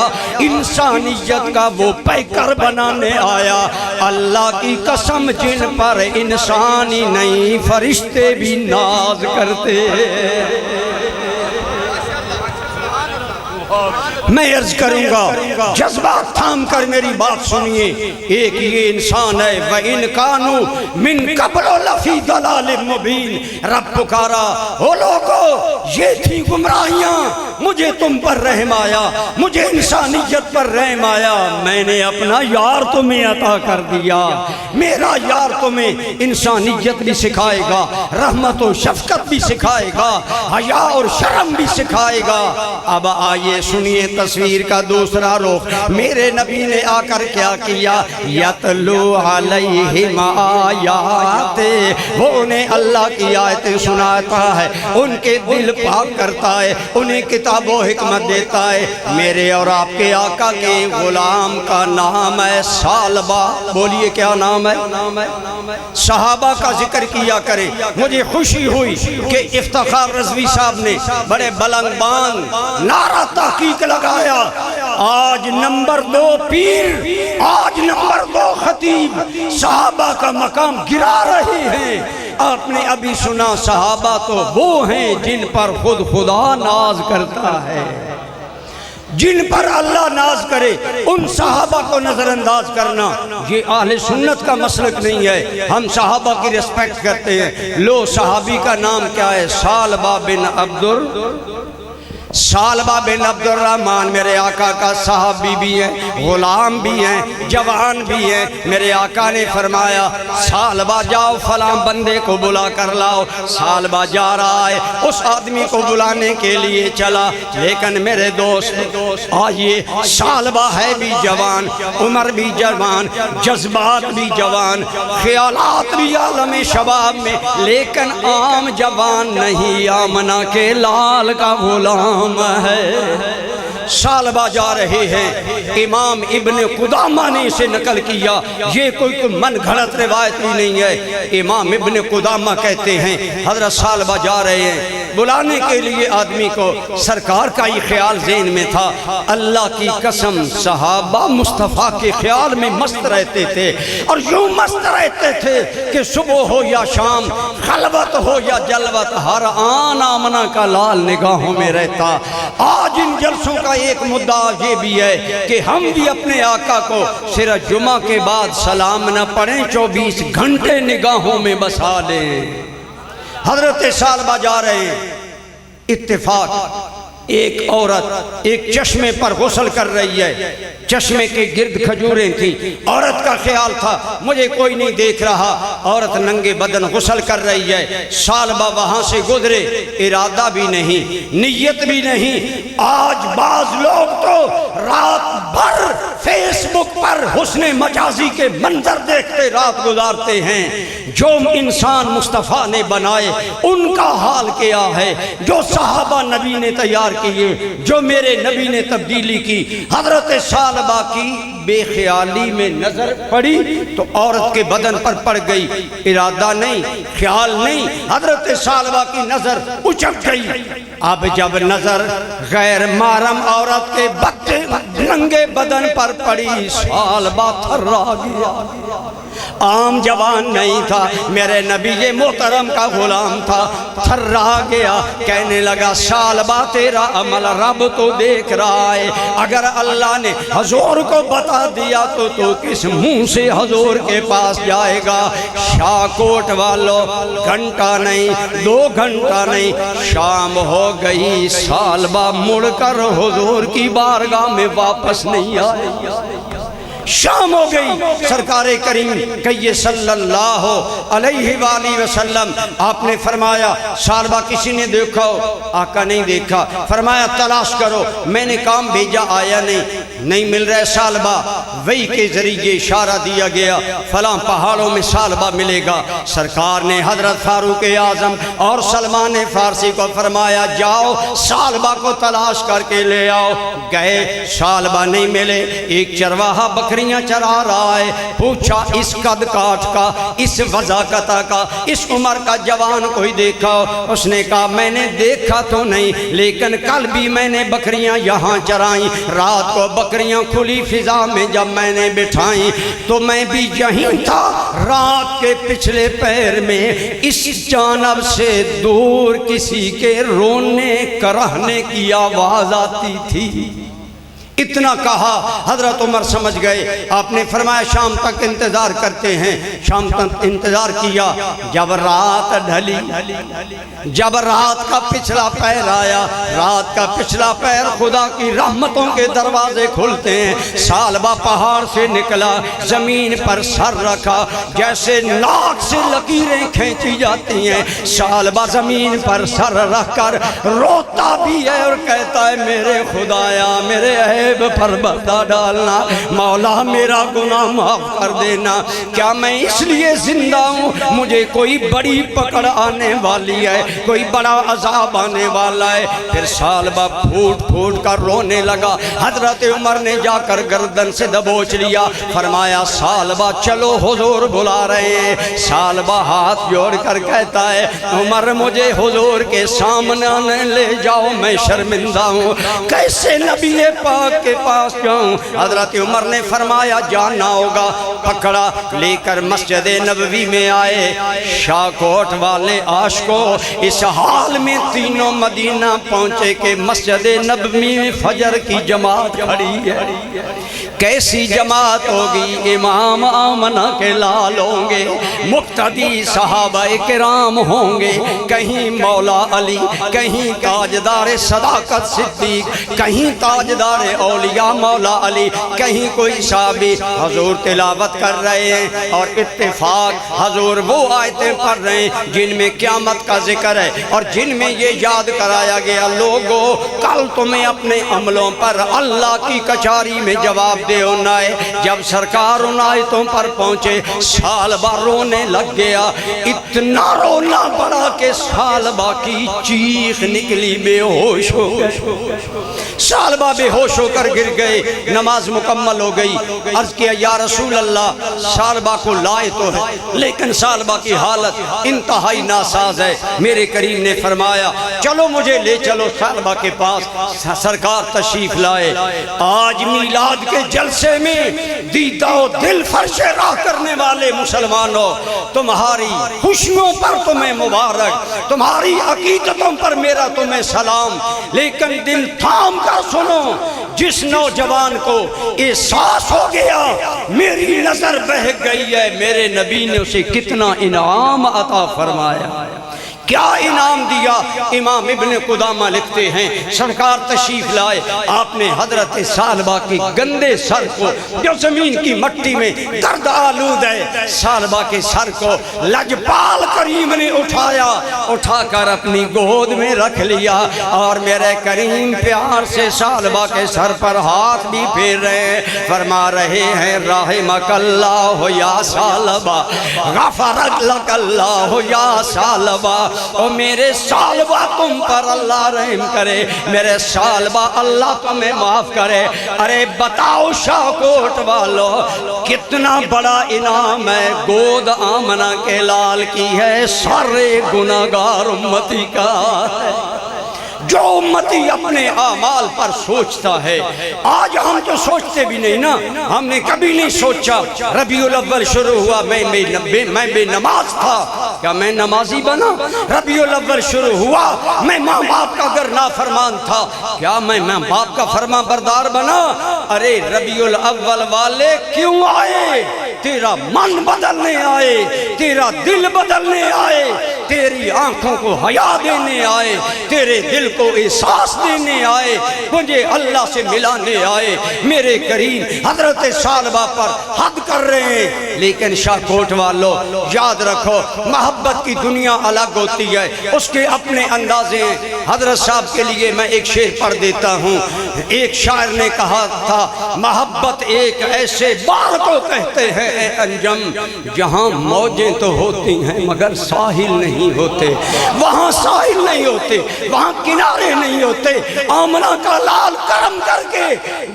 انسانیت کا وہ پیکر بنانے آیا۔ اللہ کی قسم، جن پر انسان ہی نہیں فرشتے بھی ناز کرتے۔ میں عرض کروں گا، جذبات تھام کر میری بات سنیے۔ ایک یہ انسان ہے، وَإِنْ كَانُوا مِنْ قَبْلُ لَفِي ضَلَالٍ مُبِينٍ۔ رب پکارا، او لوگو یہ تھی گمراہیاں، مجھے تم پر رحم آیا، مجھے انسانیت پر رحم آیا، میں نے اپنا یار تمہیں عطا کر دیا۔ میرا یار تمہیں انسانیت بھی سکھائے گا، رحمت و شفقت بھی سکھائے گا، حیا اور شرم بھی سکھائے گا۔ اب آئیے سنیے تصویر کا دوسرا رخ۔ میرے نبی نے آ کر کیا کیا؟ یتلو علیہم آیات، وہ انہیں اللہ کی آیتیں سناتا ہے، ان کے دل پاک کرتا ہے، انہیں کتاب و حکمت دیتا ہے۔ میرے اور آپ کے آقا کے غلام کا نام ہے ثعلبہ۔ بولیے کیا نام ہے؟ صحابہ کا ذکر کیا کرے۔ مجھے خوشی ہوئی کہ افتخار رضوی صاحب نے بڑے بلند بانگ نعرہ تحقیق لگایا، آج نمبر 2 پیر، آج نمبر 2 خطیب صحابہ کا مقام گرا رہے ہیں۔ آپ نے ابھی سنا صحابہ تو وہ ہیں جن پر خود خدا ناز کرتا ہے، جن پر اللہ ناز کرے ان صحابہ کو نظر انداز کرنا یہ اہل سنت کا مسلک نہیں ہے۔ ہم صحابہ کی ریسپیکٹ کرتے ہیں۔ لو صحابی کا نام کیا ہے؟ ثعلبہ بن عبد الرحمن، میرے آقا کا صحابی بھی ہے، غلام بھی ہیں، جوان بھی ہیں۔ میرے آقا نے فرمایا ثعلبہ جاؤ فلاں بندے کو بلا کر لاؤ۔ ثعلبہ جا رہا ہے، اس آدمی کو بلانے کے لیے چلا، لیکن میرے دوست آئیے، ثعلبہ ہے بھی جوان، عمر بھی جوان، جذبات بھی جوان، خیالات بھی عالم شباب میں، لیکن عام جوان نہیں، آمنہ کے لال کا غلام ہے۔ ثعلبہ جا رہے ہیں، امام ابن قدامہ نے اسے نقل کیا، یہ کوئی من گھڑت روایت بھی نہیں ہے۔ امام ابن قدامہ کہتے ہیں حضرت ثعلبہ جا رہے ہیں بلانے کے لیے آدمی کو، سرکار کا یہ خیال ذہن میں تھا، اللہ کی قسم صحابہ مصطفیٰ کے خیال میں مست رہتے تھے، اور یوں مست رہتے تھے کہ صبح ہو یا شام، خلوت ہو یا جلوت، ہر آن آمنہ کا لال نگاہوں میں رہتا۔ آج ان جلسوں کا ایک مدعا یہ بھی ہے کہ ہم بھی اپنے آقا کو صرف جمعہ کے بعد سلام نہ پڑھیں، 24 گھنٹے نگاہوں میں بسا لیں۔ حضرت ثعلبہ جا رہے ہیں، اتفاق ایک عورت ایک چشمے پر غسل کر رہی ہے، چشمے کے گرد کھجوریں تھیں، عورت کا خیال تھا مجھے کوئی نہیں دیکھ رہا، عورت ننگے بدن غسل کر رہی ہے، ثعلبہ وہاں سے گزرے، ارادہ بھی نہیں، نیت بھی نہیں۔ آج بعض لوگ تو رات بھر فیس بک پر حسن مجازی کے منظر دیکھتے رات گزارتے ہیں۔ جو انسان مصطفیٰ نے بنائے ان کا حال کیا ہے، جو صحابہ نبی نے تیار کیے، جو میرے نبی نے تبدیلی کی۔ حضرت ثعلبہ کی بے خیالی میں نظر پڑی تو عورت کے بدن پر پڑ گئی، ارادہ نہیں، خیال نہیں، حضرت ثعلبہ کی نظر اچک گئی۔ اب جب نظر غیر محرم عورت کے بچے ننگے بدن پر پڑی، ثعلبہ تھرا گیا۔ عام جوان نہیں تھا، میرے نبی یہ محترم کا غلام تھا، تھرا گیا، کہنے لگا ثعلبہ تیرا عمل رب تو دیکھ رہا ہے، اگر اللہ نے حضور کو بتا دیا تو کس منہ سے حضور کے پاس جائے گا؟ شاہ کوٹ والو، گھنٹہ نہیں، 2 گھنٹہ نہیں، شام ہو گئی، ثعلبہ مڑ کر حضور کی بارگاہ میں واپس نہیں آئے۔ شام ہو گئی، سرکار کریم کہیے صلی اللہ علیہ وآلہ وسلم، آپ نے فرمایا ثعلبہ کسی نے دیکھا ہو؟ آقا نہیں دیکھا۔ فرمایا تلاش کرو، میں نے کام بھیجا، آیا نہیں مل رہا ثعلبہ۔ وحی کے ذریعے اشارہ دیا گیا فلاں پہاڑوں میں ثعلبہ ملے گا۔ سرکار نے حضرت فاروق اعظم اور سلمان فارسی کو فرمایا جاؤ ثعلبہ کو تلاش کر کے لے آؤ۔ گئے، ثعلبہ نہیں ملے۔ ایک چرواہا بکریاں چرا رہا ہے، پوچھا اس قد کاٹ کا، اس وضاقت کا، اس عمر کا جوان کوئی دیکھا ہو؟ اس نے کہا میں نے دیکھا تو نہیں، لیکن کل بھی میں نے بکریاں یہاں چرائیں، رات کو بکریاں کھلی فضا میں جب میں نے بٹھائیں تو میں بھی یہیں تھا۔ رات کے پچھلے پہر میں اس جانب سے دور کسی کے رونے کرہنے کی آواز آتی تھی۔ اتنا کہا، حضرت عمر سمجھ گئے۔ آپ نے فرمایا شام تک انتظار کرتے ہیں۔ شام تک انتظار کیا، جب رات ڈھلی، جب رات کا پچھلا پہر آیا، رات کا پچھلا پہر خدا کی رحمتوں کے دروازے کھلتے ہیں۔ ثعلبہ پہاڑ سے نکلا، زمین پر سر رکھا، جیسے ناک سے لکیریں کھینچی جاتی ہیں۔ ثعلبہ زمین پر سر رکھ کر روتا بھی ہے اور کہتا ہے میرے خدایا، میرے پر پردہ ڈالنا، مولا میرا گناہ معاف کر دینا، کیا میں اس لیے زندہ ہوں مجھے کوئی بڑی پکڑ آنے والی ہے، کوئی بڑا عذاب آنے والا ہے؟ پھر ثعلبہ پھوٹ پھوٹ کر رونے لگا۔ حضرت عمر نے جا کر گردن سے دبوچ لیا، فرمایا ثعلبہ چلو حضور بلا رہے ہیں۔ ثعلبہ ہاتھ جوڑ کر کہتا ہے عمر مجھے حضور کے سامنے لے جاؤ، میں شرمندہ ہوں، کیسے نبی پاک کے پاس جاؤں؟ حضرت عمر نے فرمایا جانا ہوگا۔ پکڑا لے کر مسجد نبوی میں آئے۔ شاہ کوٹ والے عاشقوں اس حال میں تینوں مدینہ پہنچے کہ مسجد نبوی میں فجر کی جماعت کھڑی ہے۔ کیسی جماعت ہوگی؟ امام آمنہ کے لال ہوں گے، مقتدی صحابہ کرام ہوں گے، کہیں مولا علی، کہیں تاجدار صداقت صدیق، کہیں تاجدار اولیاء مولا علی، کہیں کوئی صحابی۔ حضور تلاوت کر رہے ہیں اور اتفاق حضور وہ آیتیں پڑھ رہے ہیں جن میں قیامت کا ذکر ہے اور جن میں یہ یاد کرایا گیا لوگو کل تمہیں اپنے عملوں پر اللہ کی کچہری میں جواب دے ہونا ہے۔ جب سرکار ان آیتوں پر پہنچے سالبہ رونے لگ گیا، اتنا رونا پڑا کہ سالبہ کی چیخ نکلی، بے ہوش ہو گئے۔ سالبہ بے ہوش ہو کر گر گئے۔ نماز مکمل ہو گئی۔ عرض کیا یا رسول اللہ سالبہ کو لائے تو ہے لیکن سالبہ کی حالت انتہائی ناساز ہے۔ میرے کریم نے فرمایا چلو مجھے لے چلو سالبہ کے پاس۔ سرکار تشریف لائے۔ آج میلاد کے جلسے میں دیدہ و دل فرش راہ کرنے والے مسلمانوں، تمہاری خوشیوں پر تمہیں مبارک، تمہاری عقیدتوں پر میرا تمہیں سلام، لیکن دل تھام کر سنو، جس نوجوان کو احساس ہو گیا میری نظر بہہ گئی ہے، میرے نبی نے اسے کتنا انعام عطا فرمایا، کیا انعام دیا۔ امام ابن قدامہ لکھتے ہیں سرکار تشریف لائے، آپ نے حضرت سالبہ کی گندے سر کو جو زمین کی مٹی میں درد آلود ہے، سالبہ کے سر کو لجپال کریم نے اٹھایا، اٹھا کر اپنی گود میں رکھ لیا اور میرے کریم پیار سے سالبہ کے سر پر ہاتھ بھی پھیر رہے ہیں، فرما رہے ہیں رحمک اللہ یا سالبہ، غفر لک اللہ یا سالبہ، او میرے سالبہ تم پر اللہ رحم کرے، میرے سالبہ اللہ تمہیں معاف کرے۔ ارے بتاؤ شاہ کوٹ والو کتنا بڑا انعام ہے، گود آمنہ کے لال کی ہے، سارے گناہگار امتی کا ہے۔ جو امتی اپنے اعمال پر سوچتا ہے، آج ہم تو سوچتے بھی نہیں نا، ہم نے کبھی نہیں سوچا ربیع الاول شروع ہوا میں بے نماز تھا، کیا میں نمازی بنا؟ ربیع الاول شروع ہوا میں ماں باپ کا گر نافرمان تھا، کیا میں ماں باپ کا فرما بردار بنا؟ ارے ربیع الاول والے کیوں آئے؟ تیرا من بدلنے آئے، تیرا دل بدلنے آئے، تیری آنکھوں کو حیا دینے آئے، تیرے دل کو احساس دینے آئے، مجھے اللہ سے ملانے آئے۔ میرے کریم حضرت سالبہ پر حد کر رہے ہیں، لیکن شاہ کوٹ والو یاد رکھو محبت کی دنیا الگ ہوتی ہے، اس کے اپنے اندازے ہیں۔ حضرت صاحب کے لیے میں ایک شعر پڑھ دیتا ہوں۔ ایک شاعر نے کہا تھا محبت ایک ایسے بار کو کہتے ہیں اے انجم، جہاں موجیں تو ہوتی ہیں مگر ساحل نہیں ہوتے، وہاں ساحل نہیں ہوتے، وہاں کنارے نہیں ہوتے۔ آمنہ کا لال کرم کر کے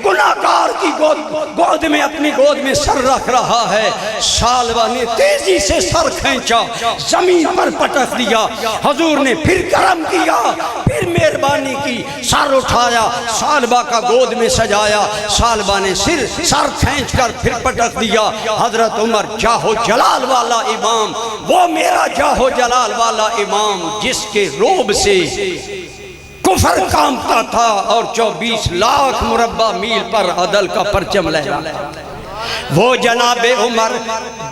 گناہگار کی گود میں اپنی گود میں سر رکھ رہا ہے، سالبہ نے تیزی سے سر کھینچا، زمین پر پٹک دیا، حضور نے پھر کرم کیا، پھر مہربانی کی، سر اٹھایا، سالبہ کا گود میں سجایا، سالبہ نے سر کھینچ کر پھر پٹک دیا۔ حضرت عمر جاہو جلال والا امام، وہ میرا جاہو جلال والا امام جس کے روب سے کفر کامتا تھا اور 24 لاکھ مربع میل پر عدل کا پرچم لہرا، وہ جناب عمر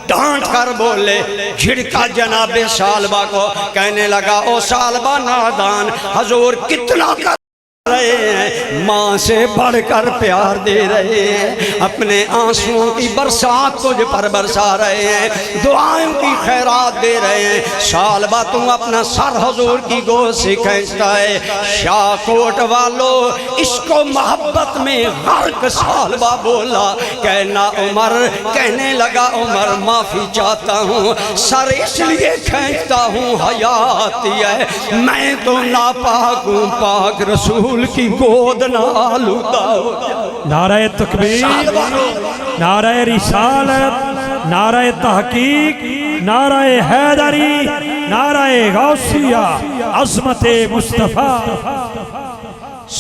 ڈانٹ کر بولے، جھڑکا جناب سالبہ کو، کہنے لگا او سالبہ نادان، حضور کتنا کر رہے ہیں، ماں سے بڑھ کر پیار دے رہے ہیں، اپنے آنسوؤں کی برسات تجھ پر برسا رہے ہیں، دعائیں کی خیرات دے رہے ہیں، سالبہ تم اپنا سر حضور کی گود سے کھینچتا ہے۔ شاہ کوٹ والو اس کو محبت میں غرق سالبہ بولا، کہنا عمر، کہنے لگا عمر معافی چاہتا ہوں، سر اس لیے کھینچتا ہوں حیا آتی ہے، میں تو ناپاک ہوں، پاک رسول کی گود نہ آلودہ ہو جائے۔ نعرہ تکبیر، نعرہ رسالت، نعرہ تحقیق، نعرہ حیدری، نعرہ غوثیہ، عظمت مصطفیٰ۔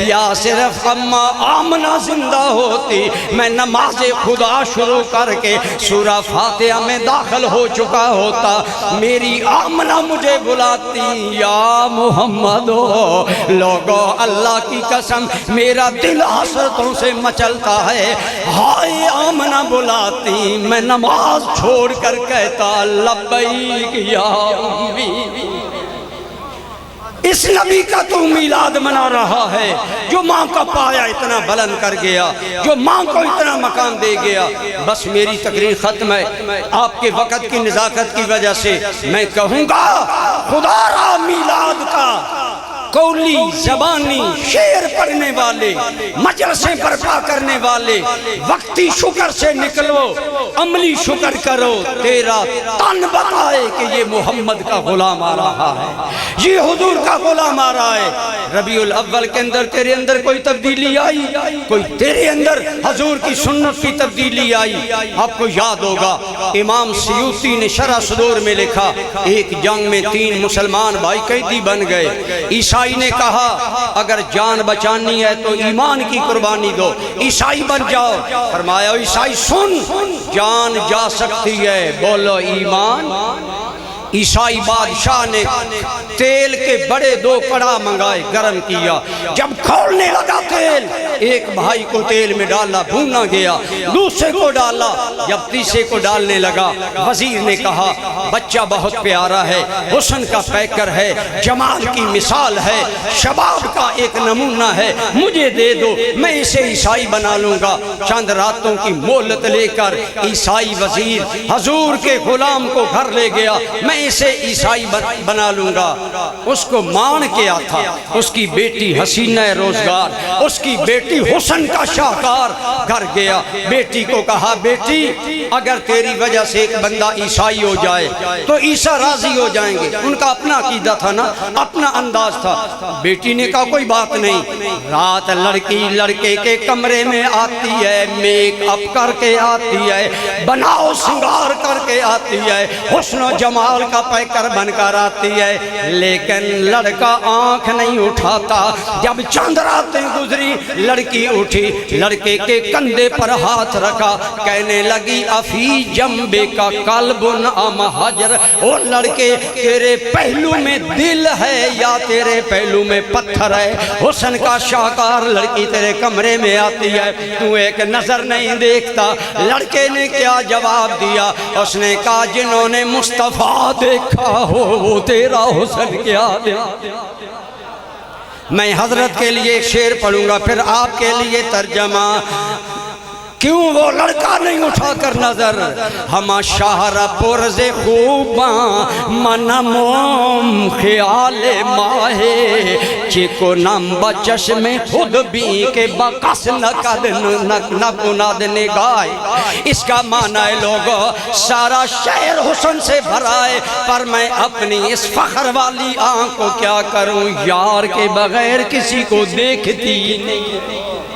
یا صرف اما آمنہ زندہ ہوتی میں نماز خدا شروع کر کے سورہ فاتحہ میں داخل ہو چکا ہوتا میری آمنہ مجھے بلاتی یا محمد ہو لوگو اللہ کی قسم میرا دل حسرتوں سے مچلتا ہے ہائے آمنہ بلاتی میں نماز چھوڑ کر کہتا لبیک یا امی اس نبی کا تو میلاد منا رہا ہے جو ماں کا پایا اتنا بلند کر گیا جو ماں کو اتنا مقام دے گیا بس میری تقریر ختم ہے آپ کے وقت کی نزاکت کی وجہ سے میں کہوں گا خدا را میلاد کا قولی زبانی شعر پڑھنے والے مجلسیں برپا کرنے والے وقتی شکر سے نکلو عملی شکر کرو تیرا تن بتائے کہ یہ محمد کا غلام آ رہا ہے یہ حضور کا غلام آ رہا ہے ربیع الاول کے اندر تیرے اندر کوئی تبدیلی آئی کوئی تیرے اندر حضور کی سنت کی تبدیلی آئی آپ کو یاد ہوگا امام سیوطی نے شرح صدور میں لکھا ایک جنگ میں 3 مسلمان بھائی قیدی بن گئے عیسائی نے کہا اگر جان بچانی ہے تو ایمان کی قربانی دو عیسائی بن جاؤ فرمایا عیسائی سن جان جا سکتی ہے بولو ایمان عیسائی بادشاہ نے تیل کے بڑے 2 کڑا منگائے گرم کیا جب کھولنے لگا تیل ایک بھائی کو تیل میں ڈالا بھونا گیا دوسرے کو ڈالا جب تیسرے کو ڈالنے لگا وزیر نے کہا بچہ بہت پیارا ہے حسن کا پیکر ہے جمال کی مثال ہے شباب کا ایک نمونہ ہے مجھے دے دو میں اسے عیسائی بنا لوں گا چند راتوں کی مہلت لے کر عیسائی وزیر حضور کے غلام کو گھر لے گیا میں اسے عیسائی بنا لوں گا اس کو مان کیا تھا اس کی بیٹی حسینہ روزگار اس کی بیٹی حسن کا شاہکار گھر گیا بیٹی کو کہا بیٹی اگر تیری وجہ سے ایک بندہ عیسائی ہو جائے تو عیسیٰ راضی ہو جائیں گے ان کا اپنا عقیدہ تھا نا اپنا انداز تھا بیٹی نے کہا کوئی بات نہیں رات لڑکی لڑکے کے کمرے میں آتی ہے میک اپ کر کے آتی ہے بناؤ سنگار کر کے آتی ہے حسن و جمال کا پیکر بن کر آتی ہے لیکن لڑکا آنکھ نہیں اٹھاتا جب چند راتیں گزری لڑکی اٹھی لڑکے کے کندھے پر ہاتھ رکھا کہنے لگی افی جنبے کا قلب ام حجر او لڑکے تیرے پہلو میں دل ہے یا تیرے پہلو میں پتھر ہے حسن کا شاہکار لڑکی تیرے کمرے میں آتی ہے تو ایک نظر نہیں دیکھتا لڑکے نے کیا جواب دیا اس نے کہا جنہوں نے مصطفیٰ دیکھا ہو وہ تیرا حسن کیا دیا میں حضرت کے لیے ایک شعر پڑھوں گا پھر آپ کے لیے ترجمہ کیوں وہ لڑکا نہیں اٹھا کر نظر ہما شہر پرز خوباں منموم خیال ماہے چکو نم بچشم خود بھی کے بکس نکند نگاہ اس کا معنی ہے لوگو سارا شہر حسن سے بھرائے پر میں اپنی اس فخر والی آنکھ کو کیا کروں یار کے بغیر کسی کو دیکھتی نہیں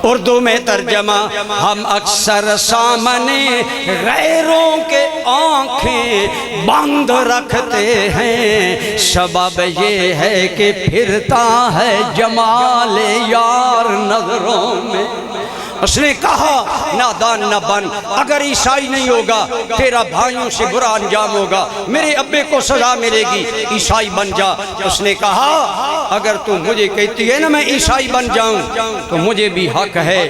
اردو میں ترجمہ ہم اکثر سامنے غیروں کے آنکھیں بند رکھتے ہیں سبب یہ ہے کہ پھرتا ہے جمال یار نظروں میں اس نے کہا نادان نہ بن اگر عیسائی نہیں ہوگا تیرا بھائیوں سے برا انجام ہوگا میرے ابے کو سزا ملے گی عیسائی بن جا اس نے کہا اگر تو مجھے کہتی ہے نا میں عیسائی بن جاؤں تو مجھے بھی حق ہے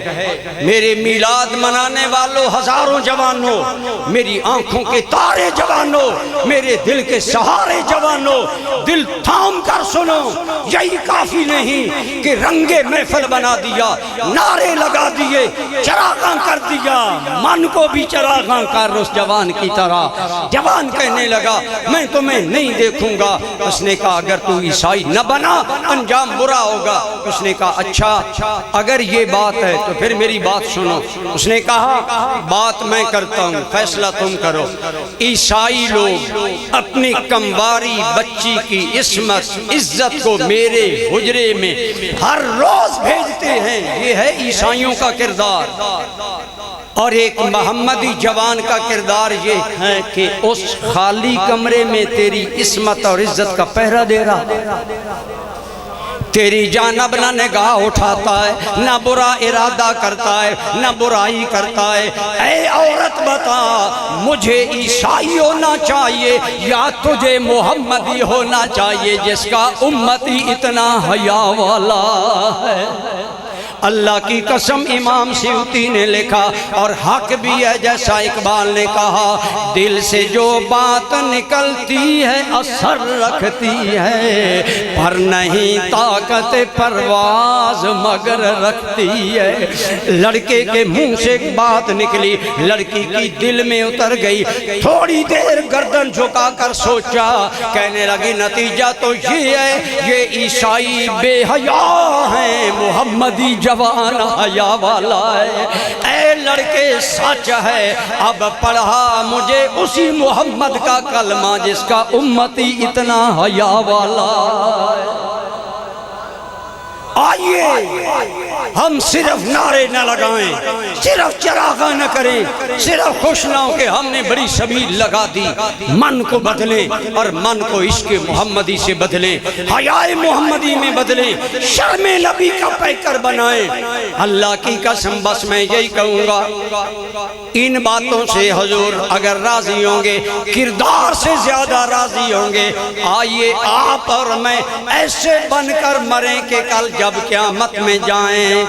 میرے میلاد منانے والوں ہزاروں جوانوں میری آنکھوں کے تارے جوانوں میرے دل کے سہارے جوانوں دل تھام کر سنو یہی کافی نہیں کہ رنگے محفل بنا دیا نعرے لگا دیے چراغاں کر دیا من کو بھی چراغاں کر اس جوان کی طرح جوان کہنے لگا میں تمہیں نہیں دیکھوں گا اس نے کہا اگر تو عیسائی نہ بنا انجام برا ہوگا اس نے کہا اچھا اگر یہ بات ہے تو پھر میری بات سنو اس نے کہا بات میں کرتا ہوں فیصلہ تم کرو عیسائی لوگ اپنی کمواری بچی کی عصمت عزت کو میرے حجرے میں ہر روز بھیجتے ہیں یہ ہے عیسائیوں کا کردار اور ایک محمدی جوان کا کردار یہ ہے کہ اس خالی کمرے میں تیری عصمت اور عزت کا پہرا دے رہا تیری جانب نہ نگاہ اٹھاتا ہے، نہ برا ارادہ کرتا ہے، نہ برائی کرتا ہے۔ اے عورت بتا، مجھے عیسائی ہونا چاہیے یا تجھے محمدی ہونا چاہیے جس کا امتی اتنا حیا والا ہے؟ اللہ کی قسم امام سیوطی نے لکھا اور حق بھی ہے جیسا اقبال نے کہا، دل سے جو بات نکلتی ہے اثر رکھتی ہے، پر نہیں طاقت پرواز مگر رکھتی ہے۔ لڑکے کے منہ سے ایک بات نکلی، لڑکی کی دل میں اتر گئی، تھوڑی دیر گردن جھکا کر سوچا، کہنے لگی نتیجہ تو یہ ہے، یہ عیسائی بے حیا ہیں، محمدی جوان حیا والا ہے۔ اے لڑکے سچ ہے، اب پڑھا مجھے اسی محمد کا کلمہ جس کا امتی اتنا حیا والا ہے۔ آئیے ہم صرف نعرے نہ لگائیں، صرف چراغاں نہ کریں، صرف خوش نہ ہو کہ ہم نے بڑی سبیل لگا دی، من کو بدلیں اور من کو عشق محمدی سے بدلیں، حیاء محمدی میں بدلیں، شرم نبی کا پیکر بنائیں۔ اللہ کی قسم بس میں یہی کہوں گا، ان باتوں سے حضور اگر راضی ہوں گے، کردار سے زیادہ راضی ہوں گے، آئیے آپ اور میں ایسے بن کر مریں کہ کل جب قیامت میں جائیں،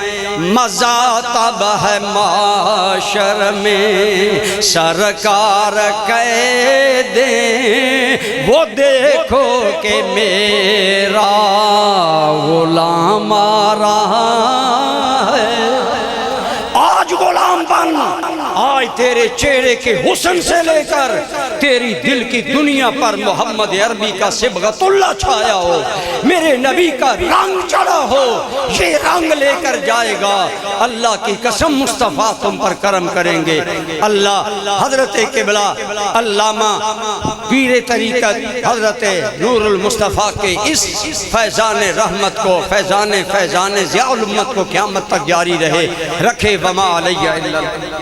مزہ تب ہے معاشر میں سرکار کہہ دیں، وہ دیکھو کہ میرا غلام آ رہا ہے۔ آج غلام بن، آج تیرے چہرے کے حسن سے لے کر تیری دل کی دنیا پر محمد عربی کا صبغت اللہ چھایا ہو، میرے نبی کا رنگ چڑھا ہو، یہ رنگ لے کر جائے گا۔ اللہ کی قسم مصطفیٰ تم پر کرم کریں گے۔ اللہ حضرت قبلہ علامہ پیر طریقت حضرت نور المصطفیٰ کے اس فیضان رحمت کو، فیضان ضیاء الامت کو قیامت تک جاری رہے، رکھے وما علیہ الا اللہ۔